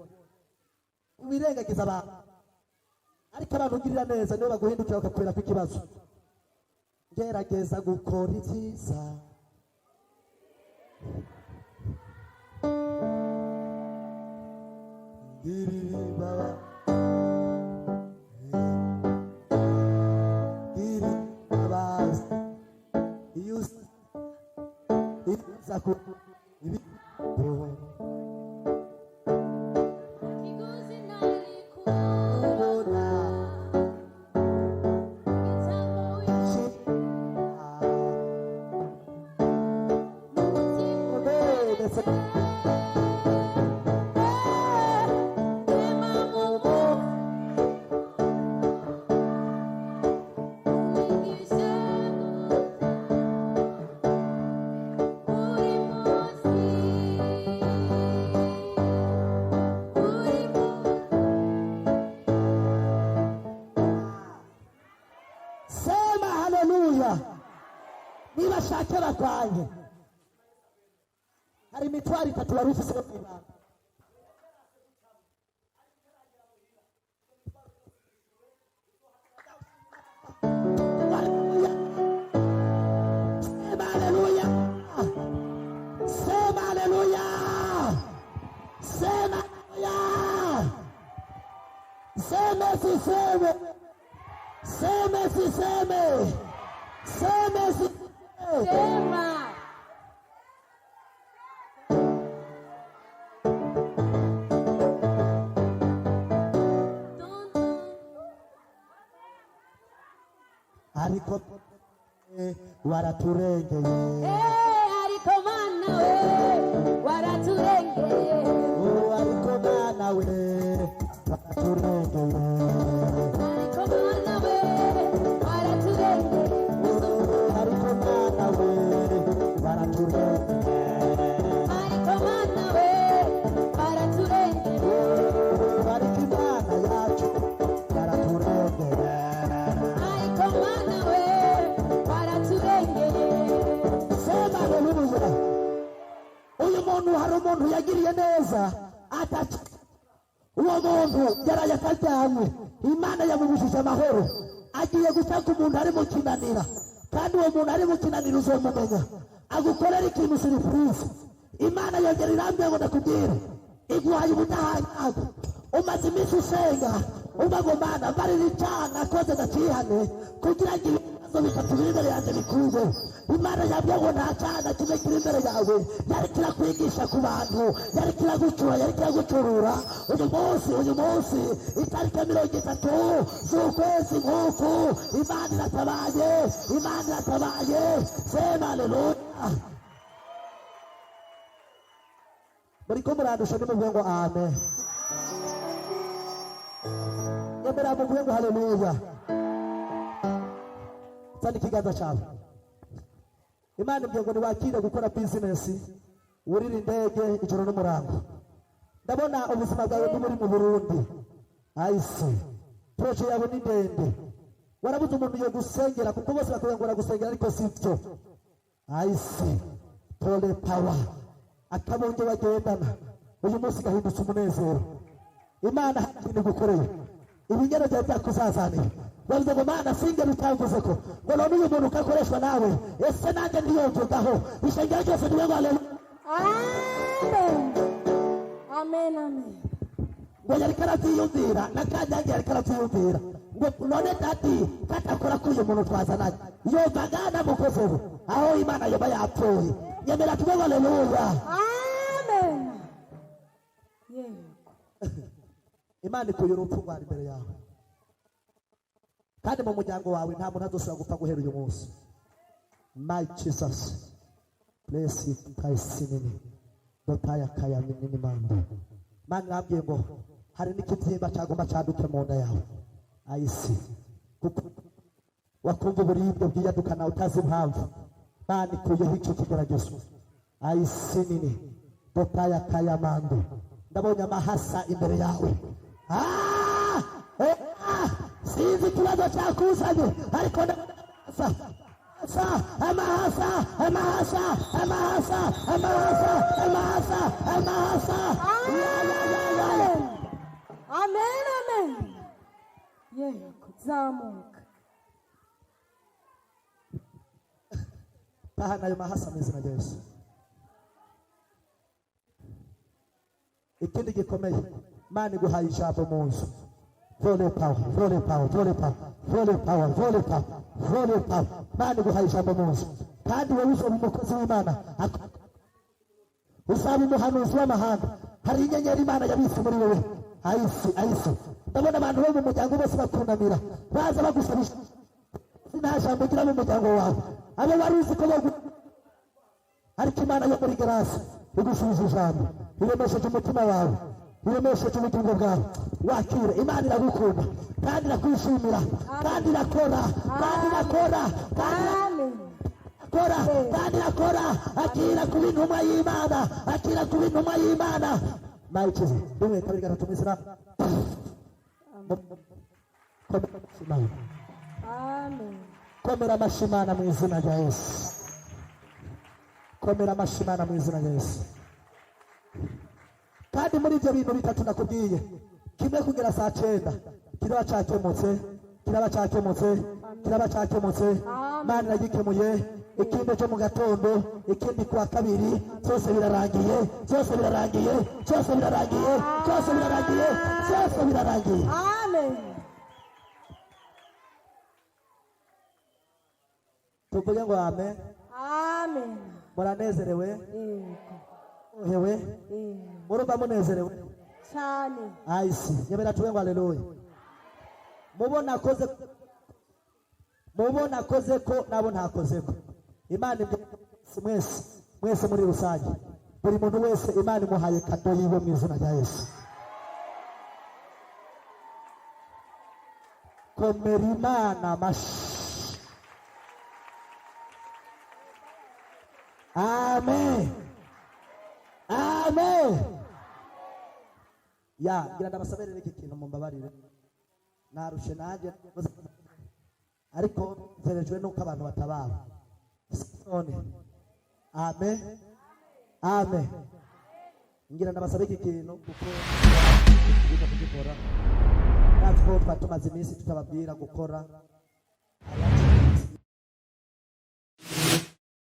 ubirengagiza abantu, ariko abantu ugirira neza nibo baguhindukira bakakwera ko ikibazo. Gerageza gukora ibyiza giribaba giribabazi izaku nibashakira kwanjye. Hari imitwaro itatu wari ufise yo kwibanga. Sema haleluya, sema haleluya, sema haleluya, sema siseme, sema siseme, sema siseme. Sema. Ariko waraturengeye, Ariko Mana we waraturengeye, ariko Mana we waraturengeye, Ariko Mana we waraturengeye, ariko Mana we waraturengeye, Ariko Mana we waraturengeye, ariko Imana yacu yaraturengeye. Ariko Mana we waraturengeye. Sema haleluya. Uyu muntu hari umuntu yagiriye neza ataca, uwo muntu yaraye akaryamye, Imana yamubujije amahoro, agiye gutaka umuntu ari mu kinanira, kandi uwo muntu ari mu kinanira uzomumenya, agukorera ikintu surprise. Imana yongera irambiye ngo ndakubwire, iguhaye ubudahangarwa. Umaze iminsi usenga uvuga ngo Mana mbarira icyaha nakoze ndakihane, kugira ngo ibibazo bitatu biri imbere yanjye bikuze. Imana yabwiye ngo nta cyaha na kimwe kiri imbere yawe, yari kirakwigisha ku bantu, yari kiragucura, yari kiragucurura. Uyu munsi itariki ya 30 z'ukwezi nk'uku, Imana iratabaye, Imana iratabaye. Sema haleluya. Muriko murandusha nimuvuge ngo amen. Nyemera muvuge ngo haleluya. Zana ikiganza cyawe. Imana imbwiye ngo niwakire gukora bizinesi, wurira indege ijoro n'umurango. Ndabona ubuzima bwawe buri mu Burundi. Ayise proje yawe ni ndende, warabuze umuntu yo gusengera kuko bose bakubwira gusengera ariko sibyo. Ayise pole power akabonge bagendana uyu munsi gahindutse umunezero. Imana hari gukoreye ibinyero byawe byakuzazanira. Bavuze ngo Mana singe bitanguze ko ngo none uyu muntu ukakoreshwa nawe, ese nanjye ndiyongegaho ishengero ryose niwe ngo haleluya. Amen. Amen, amen. Ngo yari karabyiyumvira n'akanyange yari karabyiyumvira ngo none dati katakora ko uyu muntu twazananye yovaga namukoze ubu aho Imana yoba yapfuye. Nyemera tuve ngo haleluya. Amen. Yeah. Imana ikuye urupfu rwari imbere yawe, kandi mu muryango wawe nta muntu azosubira gupfa guhera uyu munsi. My Jesus, bless you, kayisinini dotaya kaya minini mambo. Mana nabwiye ngo hari n'ikibyimba cyagomba cyaduke mu nda yawe. Ayisi kuko wakumva uburibwe bwiyadukana utazi impamvu. Imana ikuyeho icyo kigeragezo. Ayisi nini dotaya kayamando. Ndabonye amahasa imbere yawe. Sinzi ikibazo cyakuzanye ariko amahasa. Amen, amen. Yego, kuzamuka. Tahana ayo mahasa mu izina rya Yesu. Ikindi gikomeye, Imana iguhaye ijambo mu nzu. Vole power. Imana iguhaye ijambo mu nzu. Kandi wowe uzaba umukozi w'Imana. Uzaba umuhanuzi w'amahanga. Hari inyenyeri Imana yabitse muri wowe. Ayisi. Ndabona abantu bo mu muryango bose bakunamira. Baza bagusabisha. Nta jambo ugira mu muryango wawe. Abo wari uzi ko ariko Imana yo muri Grâce igusubiza ijambo. Iremesheje umutima wawe. Iremesheje ubugingo bwawe. Wakire. Imana iragukunda kandi irakwishimira kandi irakora kandi irakora. Akira ku bintumwa y'Imana. Mayikize rimwe kabiri gatatu mu izina. Amen. Komera amashyi Imana mu izina rya Yesu. Komera amashyi Imana mu izina rya Yesu. Kandi muri ibyo bintu bitatu nakubwiye, kimwe kugera saa 9 kiraba cyakemutse. Imana iragikemuye. Ikindi cyo mu gatondo, ikindi kwa kabiri, byose birarangiye. Amen. Tuvuge ngo amen. Amen. Muranezerewe? Ohewe? Murumva munezerewe cyane. Ayisi nyemera tuwe ngo haleluya. Mubona akoze ko nabo ntakoze ko. Imana mwese muri rusange, buri muntu wese Imana imuhaye kado yiwe mu izina rya Yesu. Komera Imana amashyi. Amen. Ngira ndabasabere iki kintu mumbabarire. Narushe nanjye ariko nzerejwe nuko abantu batabara. Amen. Ngira ndabasabere iki kintu kuko tugomba kugikora. Natwe tumaze iminsi tutababwira gukora